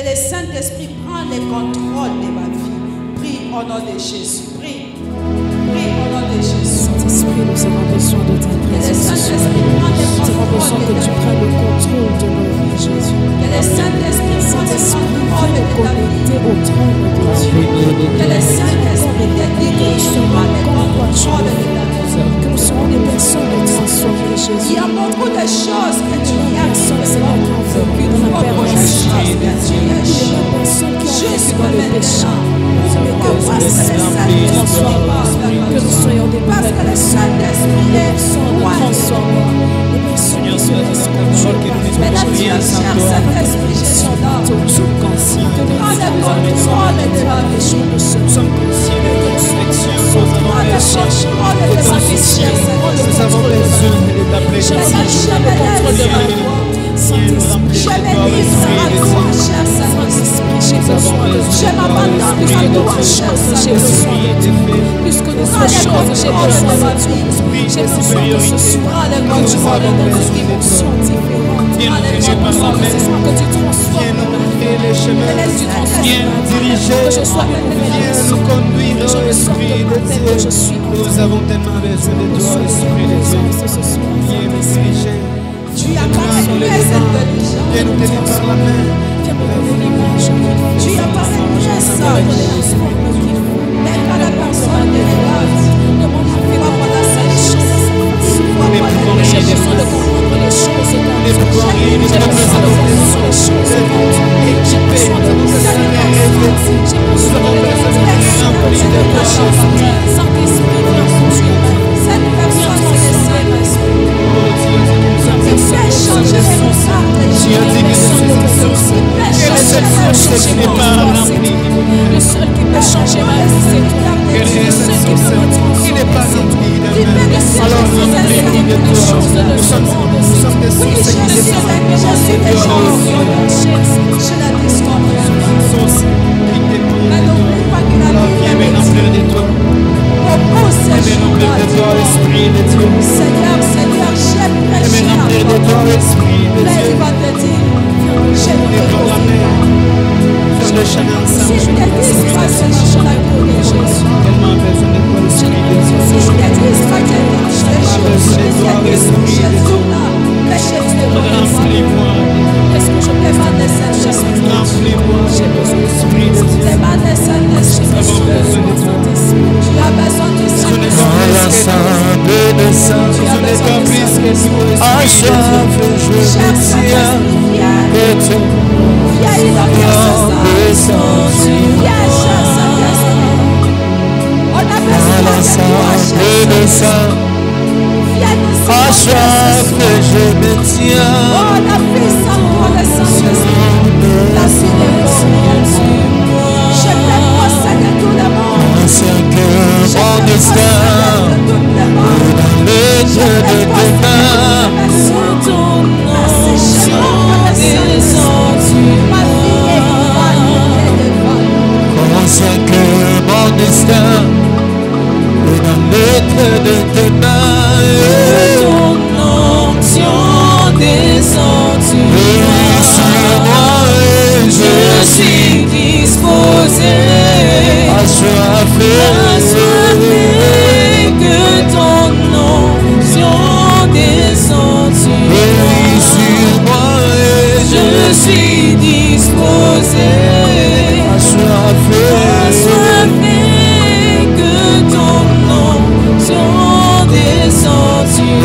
le Saint-Esprit prenne le contrôle de ma vie. Prie au nom de Jésus. Prie. Prie au nom de Jésus. Saint-Esprit, nous avons besoin de ta Que le présence. Saint-Esprit prenne le Nous avons besoin contrôle que de tu ta prennes vie. le contrôle de nos vies, Jésus. Que le Saint-Esprit prenne le Saint-Esprit, contrôle viens de ta vie. connecter au trône de Dieu. Que le Saint-Esprit te dirige, prenne le contrôle de ta vie. Que nous serons des personnes transformées, Jésus. Il y a beaucoup de choses que tu viens de Personne, faire. Seigneur, qui ont vécu dans la Beaucoup de perversion. choses que tu Il y a as des personnes qui ont vécu Jusque dans le péché. maintenant. Pourquoi? Parce que le Saint-Esprit parle Que nous soyons des parce que le nouvelles Saint-Esprit est personnes loin. transformées. Des personnes qui se laissent conduire par toi. Mesdames et messieurs, Saint-Esprit, je suis là. Que nous Prends le contrôle de ma vie. Nous sommes conscients de nos affections, nous avons Prends le besoin contrôle de ma vie, cher nous avons Saint-Esprit. besoin de ta Je présence. me lève sur ma voix. Viens nous remplir Je de me toi, livre à Esprit de toi, Dieu. cher Saint-Esprit. Je m'abandonne à J'ai toi, d'autres cher choses, j'ai Saint-Esprit. besoin de toi. Plus que d'autres choses, j'ai besoin de toi. J'ai besoin que ce soit que tu m'emmènes dans une dimension différente. Viens nous J'ai tenir par la besoin que ce main. soit que tu Viens transformes nous ma vie. montrer les chemins. Que tu transformes Viens ma nous vie. diriger. Que je sois une nouvelle Viens personne. nous conduire, Que je ô me sorte Esprit de de ma tête que je Dieu. suis. Nous avons tellement besoin de toi, Esprit de Dieu. Viens nous diriger. Tu as parlé très intelligent. Viens nous tenir par la main. Viens me donner l'image Tu as parlé très sage. Mais quand la personne te regarde, de mon tu vas voir la seule chose. Tu vois Mais pas pour les rien J'ai des besoin de comprendre les choses comme Mais tu. pour rien des J'ai besoin de comprendre les choses comme tu. J'ai besoin de Nous comprendre sommes les choses. J'ai besoin de remplis de ta Saint-Esprit, viens conduire ma vie. cette personne, c'est le Saint-Esprit. Oh Dieu, Tu peux changer les regards des tu as dit que gens. c'est ça. Quelle est cette force qui n'est pas remplie? Le seul qui peut changer ma vie, c'est toi. Quelle est Le seul cette qui peut me source qui n'est pas transformer, c'est toi. remplie de main? Alors nous remplis de toi. Nous sommes des Oui, sources je qui suis dépendent. que je suis des gens. Je la discorde. Sources qui dépendent Mais de toi. n'oublie pas que la Alors Bible viens me dit remplir de toi. beaucoup Viens me remplir de toi, Esprit de Dieu. Seigneur, Seigneur, j'ai Viens prêché me à remplir de toi. toi, Esprit de Là, Dieu. il va te dire, je On ne est te pour la connais main. pas. Faire le chemin Si ensemble. je te dis pas cela, je la connais, Jésus. Tellement besoin de toi, Esprit de Dieu. Si je te dis pas que les choses, je suis là, mais je ne te connais pas. Remplis-moi. Est-ce que je demande le Saint-Esprit? Remplis-moi. J'ai besoin de Esprit de Dieu. Demande le Saint-Esprit. Nous avons besoin de toi. Tu as besoin du Ce n'est Saint-Esprit. pas plus que toi. Ce n'est pas plus que toi, Esprit de Dieu. Cher Saint-Esprit, viens. Viens inaugurer ce sang. Viens, cher Saint-Esprit. On a besoin de toi, cher Saint-Esprit. Viens nous inaugurer ce sang. Oh, la puissance pour le Saint-Esprit. La sidérance. Je te possède de tout le monde. Je te possède de tout le monde. Je te possède de ton nom. Ma vie est vanité de vol. Consacre mon destin dans la lettre de tes mains. ton onction descend sur moi et je suis disposé assoiffé que ton onction descend sur moi et je suis disposé assoiffé que ton onction descend sur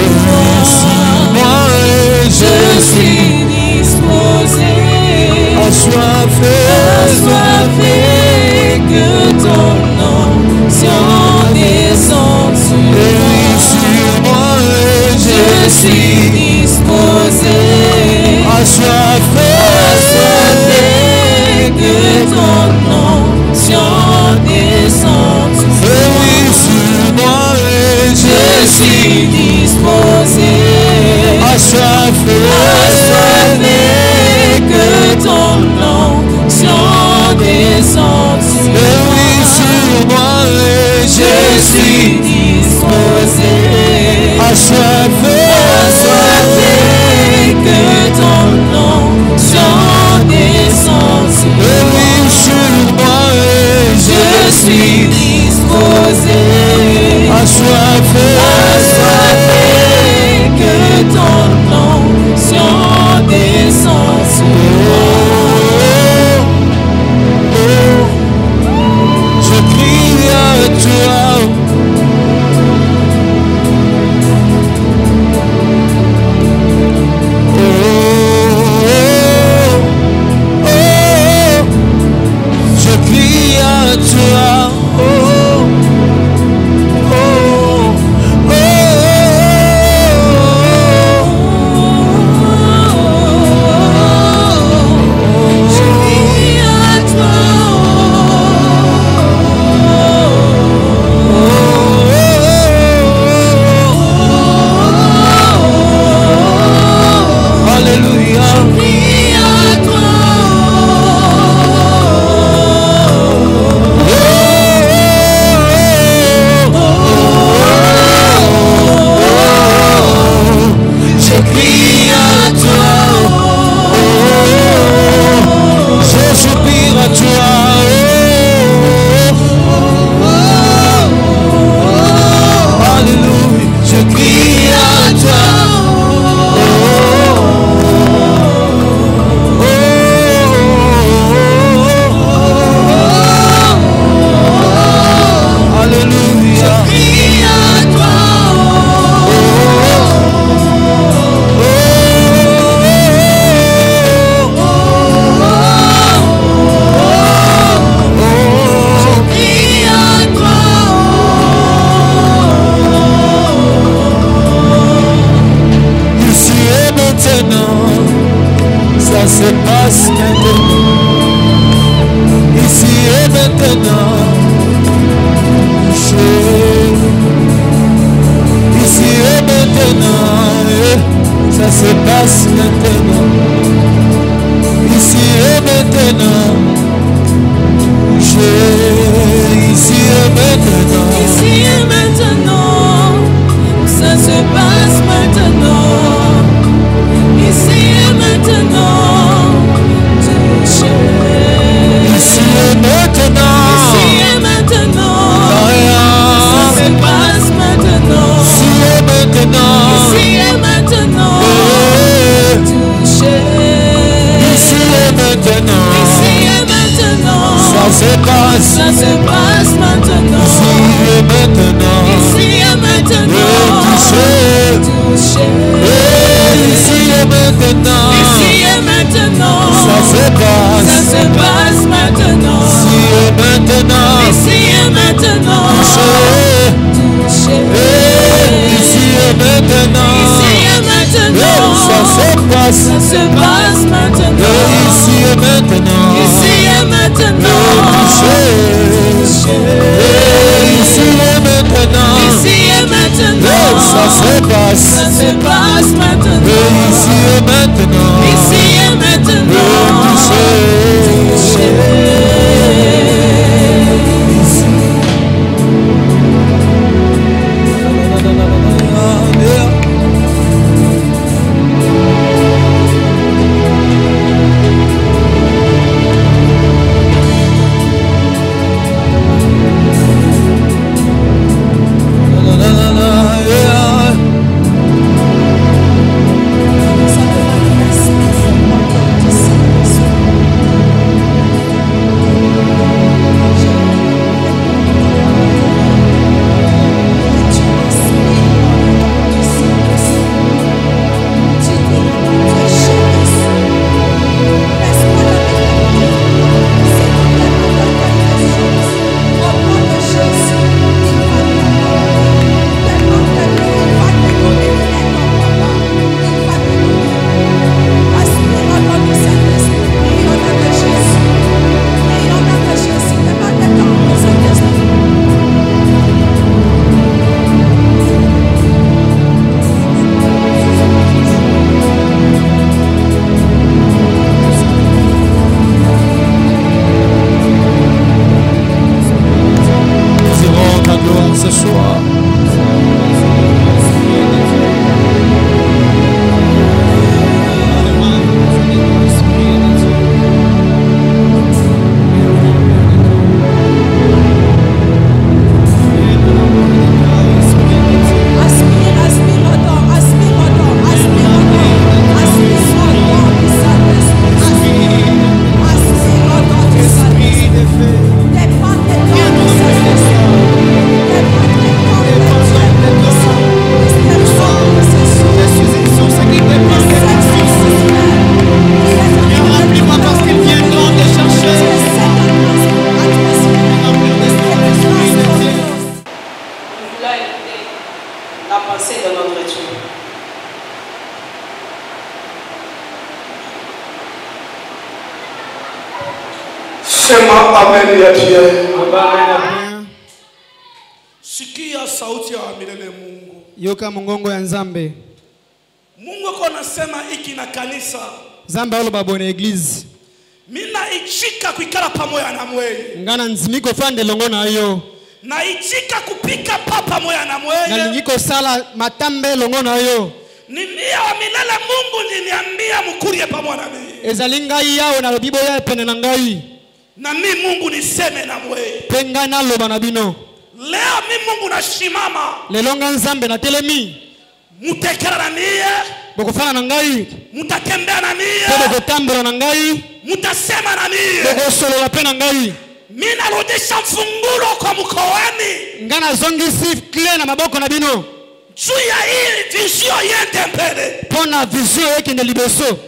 moi et je suis disposé assoiffé que ton onction descend sur moi et je suis disposé assoiffé que ton onction descend sur moi et je suis disposé assoiffé que ton onction descend sur moi et je suis disposé assoiffé que ton onction descend se passe maintenant. Ici et maintenant. Ici et maintenant. Ça se passe maintenant. Ici et maintenant. Ici et maintenant. Ici et maintenant. Ça se passe maintenant. Ici et maintenant. Ici et maintenant. Ici et maintenant. Ça se passe maintenant. Ici et maintenant. Ici et maintenant. Ici et maintenant. Ici et maintenant. Ça se passe. Ça se passe maintenant. Ici et maintenant. Ici et maintenant. Touché. Ici et maintenant. Ici et maintenant. Ça se passe. Ça se passe maintenant. Ici et maintenant. Ici et maintenant. Touché. Ici et maintenant. Ici et maintenant. Ça se passe. Ça se passe maintenant. Ici et maintenant. Ici et maintenant. Ici et maintenant. Ici et maintenant. Ça se passe. Ça se passe maintenant. Ici et maintenant. Ici et maintenant. Sema amen ya Pierre. Sikia sauti ya milele Mungu. Yoka mungongo ya Nzambe. Mungu kwa nasema iki na kanisa. Nzambe alo babone eglise. Mina ichika kuikala pamoja na mwewe. Ngana nzimiko fande longo na yo. Na ichika kupika papa moya na mwewe. Na lingiko sala matambe longo na yo. Ni mia wa milele Mungu niliambia mkurie pamoja na mimi. Ezalinga yao na lobibo ya pene na ngai. Na mi Mungu niseme na mwewe. Penga na loba na bino. Leo mi Mungu nashimama. Lelonga Nzambe na telemi. Mutekera na niye. Bokufana na ngai. Mutatembea na niye. Boko tambura na ngai. Mutasema na niye. Boko solo la pena ngai. Mina rudisha mfungulo kwa mkoani. Ngana zongisi kle na maboko na bino. Juu ya hili vizio yende mbele. Pona vizio yake na liboso.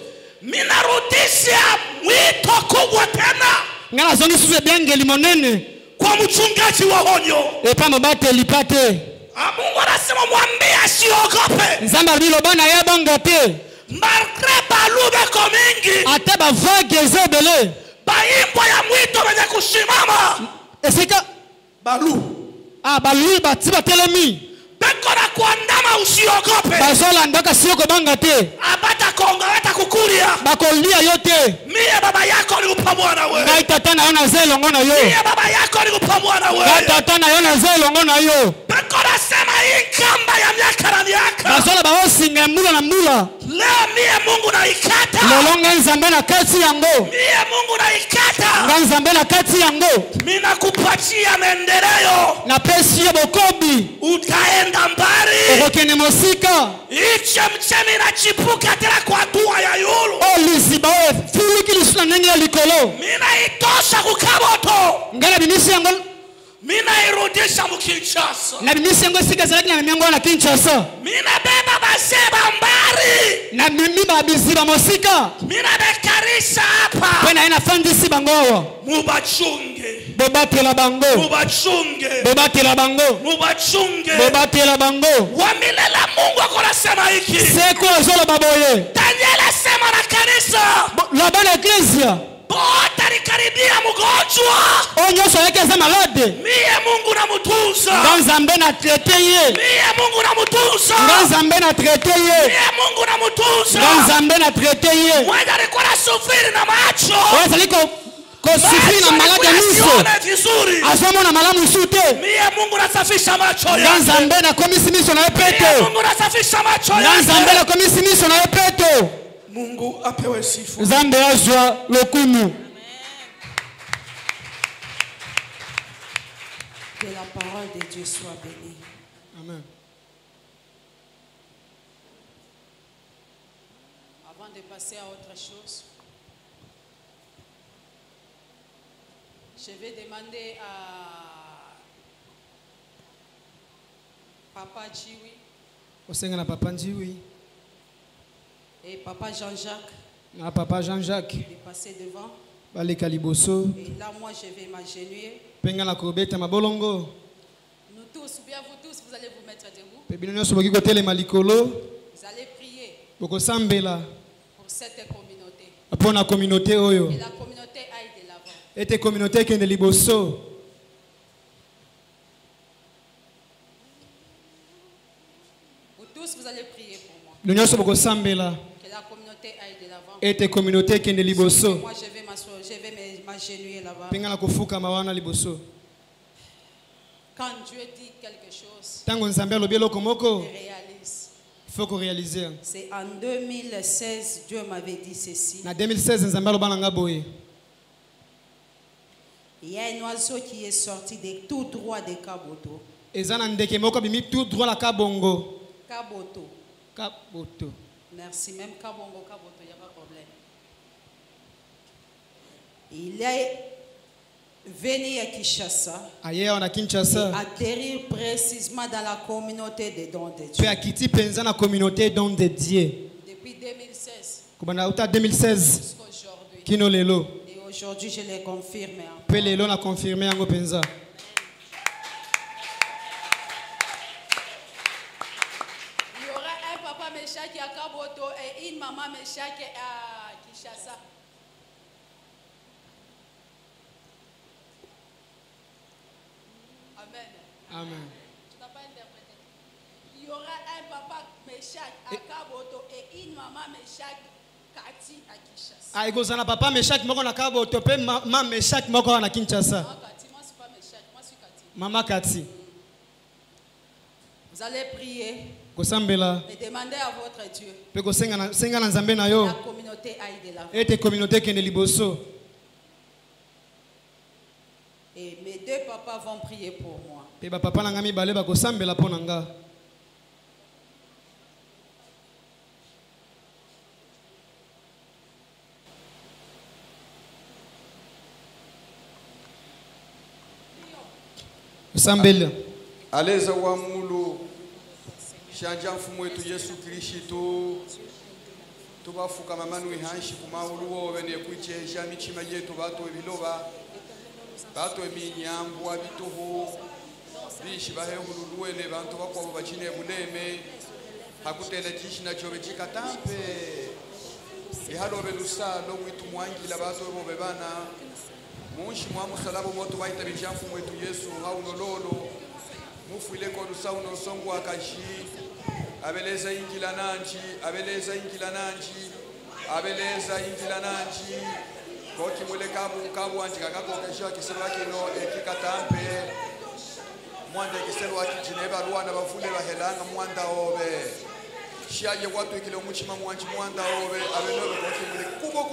Mina rudisha mwito kubwa tena. Ngana zongisi suwe biange limonene. Kwa mchungaji wa honyo. Epa mabate lipate. Mungu anasema mwambie asiogope. Nzamba bilo bana ya banga te. malgré balube komingi ate bavague eza ebele bayimbwa ya mwito benye kushimama esika balu balui bati batelemi beko na kuandama usiogope bazolandaka sio kobanga te abata konga bata kukulia bakolia yo te mie baba yako ni kupamua na wewe ngai tata na yo naza elongo na yo mie baba yako ni kupamua na wewe ngai tata na yo naza elongo na yo beko nasema hii kamba ya miaka na miaka bazola baosinga mbula na mbula leo mie Mungu naikata lelo ngai nzambe na kati yango mie Mungu naikata ngai nzambe na kati yango mina kupatia maendeleo napesi yo bokobi utaenda mbali okokende mosika ichemchemi inachipuka tena kwa dua ya yulu liziba oyo efuluki lisusu na ndenge ya likolo mina itosha kukaboto ngai nabimisi yango mina irudisha mukinshasa nabimisi yango esika ezalaki na memi yango na kinshasa mina beba baseba mbari na memi babiziba mosika mina bekarisha hapa mpe na ye nafandisi bango awa mubachunge bobatela bango mubachunge bobatela bango mubachunge bobatela bango wamilela Mungu akonasema hiki seko azoloba boye Daniel asema na kanisa loba na eklesia bota likaribia mgonjwa oyo nyonso ayaki aza malade mie Mungu namutunza nga nzambe na traite ye mie Mungu namutunza nga nzambe na traite ye mie Mungu namutunza nga nzambe na traite ye mwenye alikuwa nasufiri na macho oyo azali kosufiri na malade ya miso azomona malamu su te mie Mungu nasafisha macho nga yake nzambe nakomisi miso na ye mie peto Mungu nasafisha macho nga nzambe yake nakomisi miso na ye peto Mungu apewe sifa nzambe azwa lokumu. Que la parole de Dieu soit bénie. Amen. Avant de passer à autre chose, je vais demander à Papa Djiwi osenga na papa Njiwi et Papa Jean-Jacques na papa Jean-Jacques de passer devant. baleka liboso Et là, moi, je vais m'agenouiller. mpenga na kobeta mabolongo Nous tous, ou bien vous tous, vous allez vous mettre debout. mpe bino nyonso boki kotelema likolo Vous allez prier bokosambela pour cette communauté. mpo na kominauté oyo Et la communauté aille de l'avant. ete kominauté ekende liboso. Vous tous, vous allez prier pour moi. bino nyonso bokosambela Que la communauté aille de l'avant. ete kominauté ekende liboso Moi, je vais m'asseoir, je vais m'agenouiller là-bas. mpenga na kofukama wana liboso. Quand Dieu dit quelque chose, ntango nzambe alobi eloko moko il réalise. faut korealize. C'est en 2016, Dieu m'avait dit ceci. Na 2016 nzambe aloba na nga boye Il y a un oiseau qui est sorti de tout droit de Kaboto. eza na ndeke moko abimi tout droit la kabongo. Kaboto. Kaboto. Merci, même Kabongo, Kaboto, il n'y a pas de problème. Il est venu à Kinshasa, aye awa na Kinshasa atterrir précisément dans la communauté des dons de mpe Dieu. akiti mpenza na communauté don de Dieu Depuis 2016 kobanda uta 2016 jusqu'à aujourd'hui. kino lelo Et aujourd'hui, je l'ai confirmé. mpe lelo na confirme yango mpenza. Il y aura un papa Meshaki à Kaboto et une maman Meshaki à Kinshasa. Amen. Amen. Tu n'as pas interprété. Il y aura un papa Meshaki à Kaboto et une maman Meshaki Kati à Kinshasa. ekozala papa Meshaki moko na Kaboto mpe mama Meshaki moko na Kinshasa. Moi, Kati, moi, je ne suis pas Meshaki, moi, je suis Kati. Mama Kati Vous allez prier kosambela et demander à votre Dieu. mpe kosenga na nzambe na yo La communauté aille de l'avant. ete communauté ekende liboso. Et mes deux papas vont prier pour moi. mpe bapapa na nga mibale bakosambela mpo na nga. osambela aleza wa mulu shanja mfumu wetu Yesu Kristo tubafuka mamanu ihanshi kumaulu wowe ne kwicheja michima yetu bato ebiloba bato eminyambu abituhu bishi bahehululuwe ne bantu bakwabo bachine buleme hakutele tishina chobe chikatampe ihalobe lusalo mwitu mwangila bato ebo bebana munshi mwa musalabo moto waita bijamfu mwetu Yesu haunololo mufuile ko lusauno songo akashi abeleza ingila nanchi abeleza ingila nanchi abeleza ingila nanchi koki mwele kabu anji kakako kesho kisema kino ekikatampe mwanda kiselo akijineba ruana bafule bahelanga mwanda obe shiaje watu ikilo muchima mwanchi mwanda obe abenobe koki mwele kubo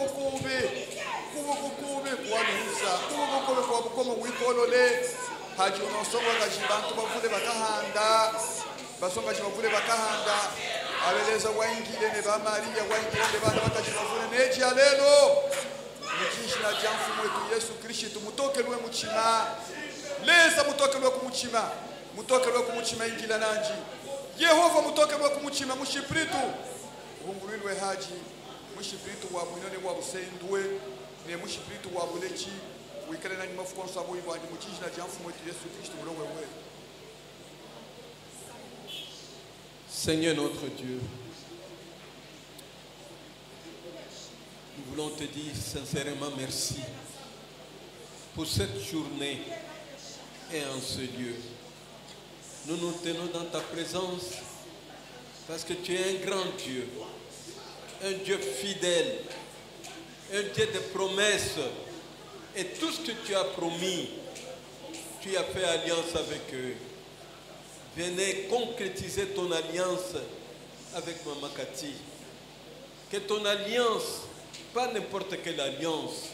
kukube kwanusa kubo kukube kwa bukoma wikolole haji unosonga kajibantu bafule bakahanda basonga chibafule bakahanda abeleza waingile ne bamaria waingile ne bana bakajibafule neji alelo mukishina jamfu mwetu Yesu Kristo mutokelwe muchima leza mutokelwe kumuchima mutokelwe kumuchima ingila nanji Yehova mutokelwe kumuchima mushipiritu hungulilwe haji mushipiritu wa mwinone wa busendwe ne mushipiritu wa bulechi wikale nani mafuko sabo ibandi mukishina jamfu mwetu Yesu Kristo mulowe wewe. Seigneur notre Dieu, nous voulons te dire sincèrement merci pour cette journée et en ce lieu. Nous nous tenons dans ta présence parce que tu es un grand Dieu, un Dieu fidèle, un Dieu de promesses. Et tout ce que tu as promis, tu as fait alliance avec eux. Venez concrétiser ton alliance avec Maman Cathy. Que ton alliance, pas n'importe quelle alliance,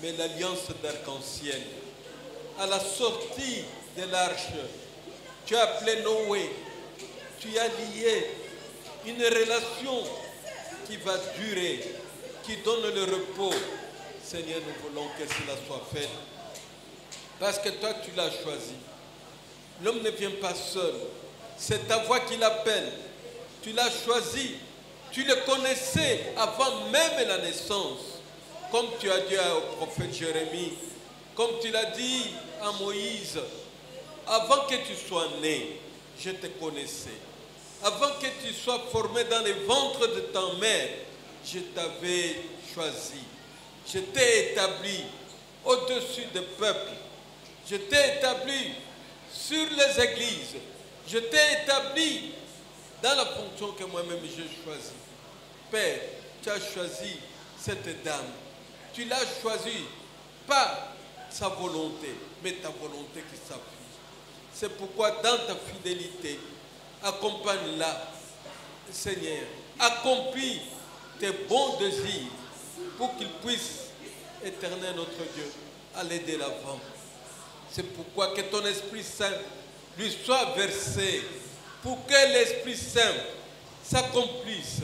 mais l'alliance d'arc-en-ciel. À la sortie de l'arche, tu as appelé Noé, tu as lié une relation qui va durer, qui donne le repos. Seigneur, nous voulons que cela soit fait. Parce que toi, tu l'as choisi. L'homme ne vient pas seul. C'est ta voix qui l'appelle. Tu l'as choisi. Tu le connaissais avant même la naissance. Comme tu as dit au prophète Jérémie, comme tu l'as dit à Moïse, avant que tu sois né, je te connaissais. Avant que tu sois formé dans les ventres de ta mère, je t'avais choisi. Je t'ai établi au-dessus des peuples. Je t'ai établi sur les églises. Je t'ai établi dans la fonction que moi-même j'ai choisie. Père, tu as choisi cette dame. Tu l'as choisie, pas sa volonté, mais ta volonté qui s'appuie. C'est pourquoi dans ta fidélité, accompagne-la, Seigneur. Accomplis tes bons désirs pour qu'il puisse, Éternel notre Dieu, aller de l'avant. C'est pourquoi que ton Esprit Saint lui soit versé pour que l'Esprit Saint s'accomplisse,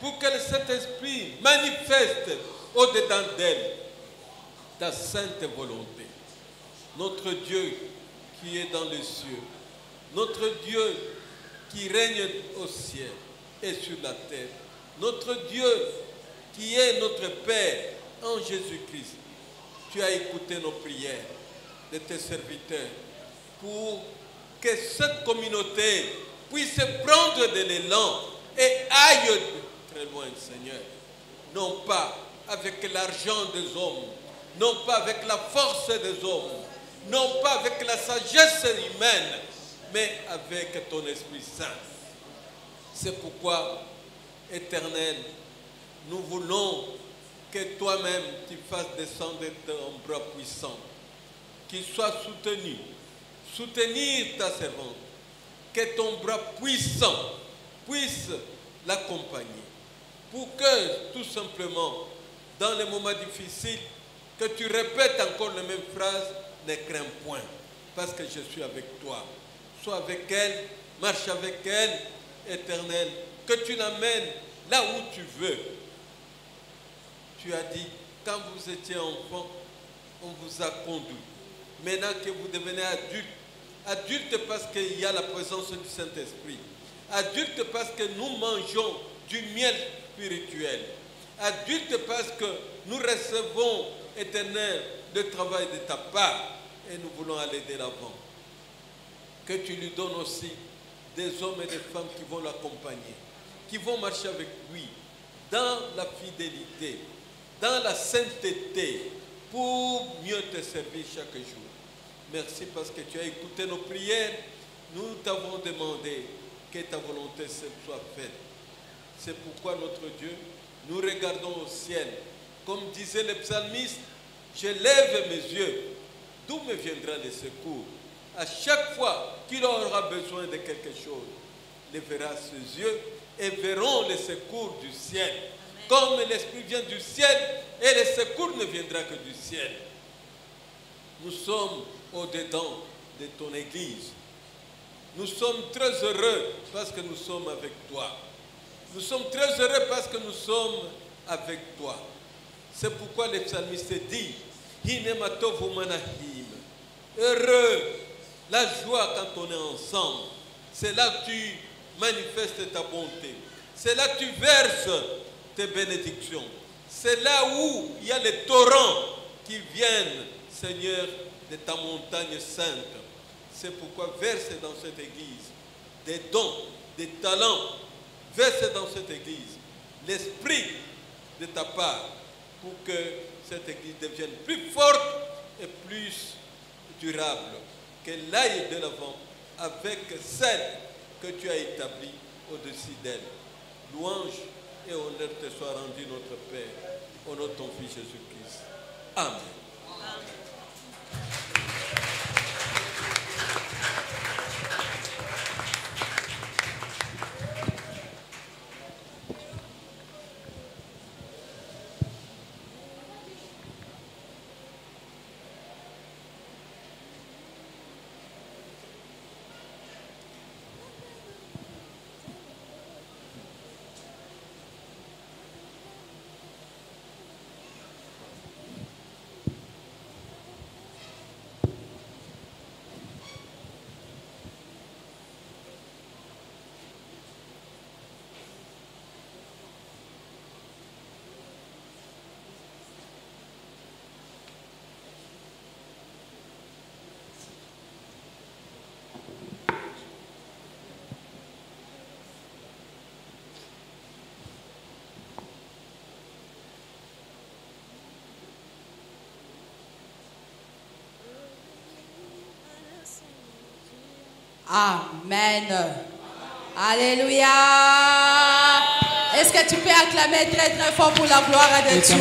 pour que cet Esprit manifeste au-dedans d'elle ta sainte volonté. Notre Dieu qui est dans les cieux, notre Dieu qui règne au ciel et sur la terre, notre Dieu qui est notre Père en Jésus-Christ. Tu as écouté nos prières de tes serviteurs pour que cette communauté puisse prendre de l'élan et aille très loin, Seigneur. Non pas avec l'argent des hommes, non pas avec la force des hommes, non pas avec la sagesse humaine, mais avec ton Esprit Saint. C'est pourquoi, Éternel, nous voulons que toi-même tu fasses descendre ton bras puissant, qu'il soit soutenu, soutenir ta servante, que ton bras puissant puisse l'accompagner, pour que tout simplement, dans les moments difficiles, que tu répètes encore les mêmes phrases, ne crains point, parce que je suis avec toi. Sois avec elle, marche avec elle, Éternel, que tu l'amènes là où tu veux. Tu as dit, quand vous étiez enfant, on vous a conduit. Maintenant que vous devenez adulte, adulte parce qu'il y a la présence du Saint-Esprit, adulte parce que nous mangeons du miel spirituel, adulte parce que nous recevons, Éternel, le travail de ta part et nous voulons aller de l'avant. Que tu lui donnes aussi des hommes et des femmes qui vont l'accompagner, qui vont marcher avec lui dans la fidélité, dans la sainteté, pour mieux te servir chaque jour. Merci parce que tu as écouté nos prières. Nous t'avons demandé que ta volonté soit faite. C'est pourquoi notre Dieu, nous regardons au ciel. Comme disait le psalmiste, je lève mes yeux. D'où me viendra le secours? À chaque fois qu'il aura besoin de quelque chose, il verra ses yeux et verront le secours du ciel. Amen. Comme l'Esprit vient du ciel, et le secours ne viendra que du ciel. Nous sommes au-dedans de ton Église. Nous sommes très heureux parce que nous sommes avec toi. Nous sommes très heureux parce que nous sommes avec toi. C'est pourquoi le psalmiste dit, Hinematovu manahim. Heureux, la joie quand on est ensemble. C'est là que tu manifestes ta bonté. C'est là que tu verses tes bénédictions. C'est là où il y a les torrents qui viennent, Seigneur, de ta montagne sainte. C'est pourquoi verse dans cette église des dons, des talents. Verse dans cette église l'esprit de ta part pour que cette église devienne plus forte et plus durable. Qu'elle aille de l'avant avec celle que tu as établie au-dessus d'elle. Louange et honneur te soient rendus, notre Père, au nom de ton Fils Jésus-Christ. Amen. Amen. Alléluia. Est-ce que tu peux acclamer très très fort pour la gloire de Dieu?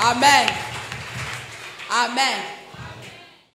Amen. Amen.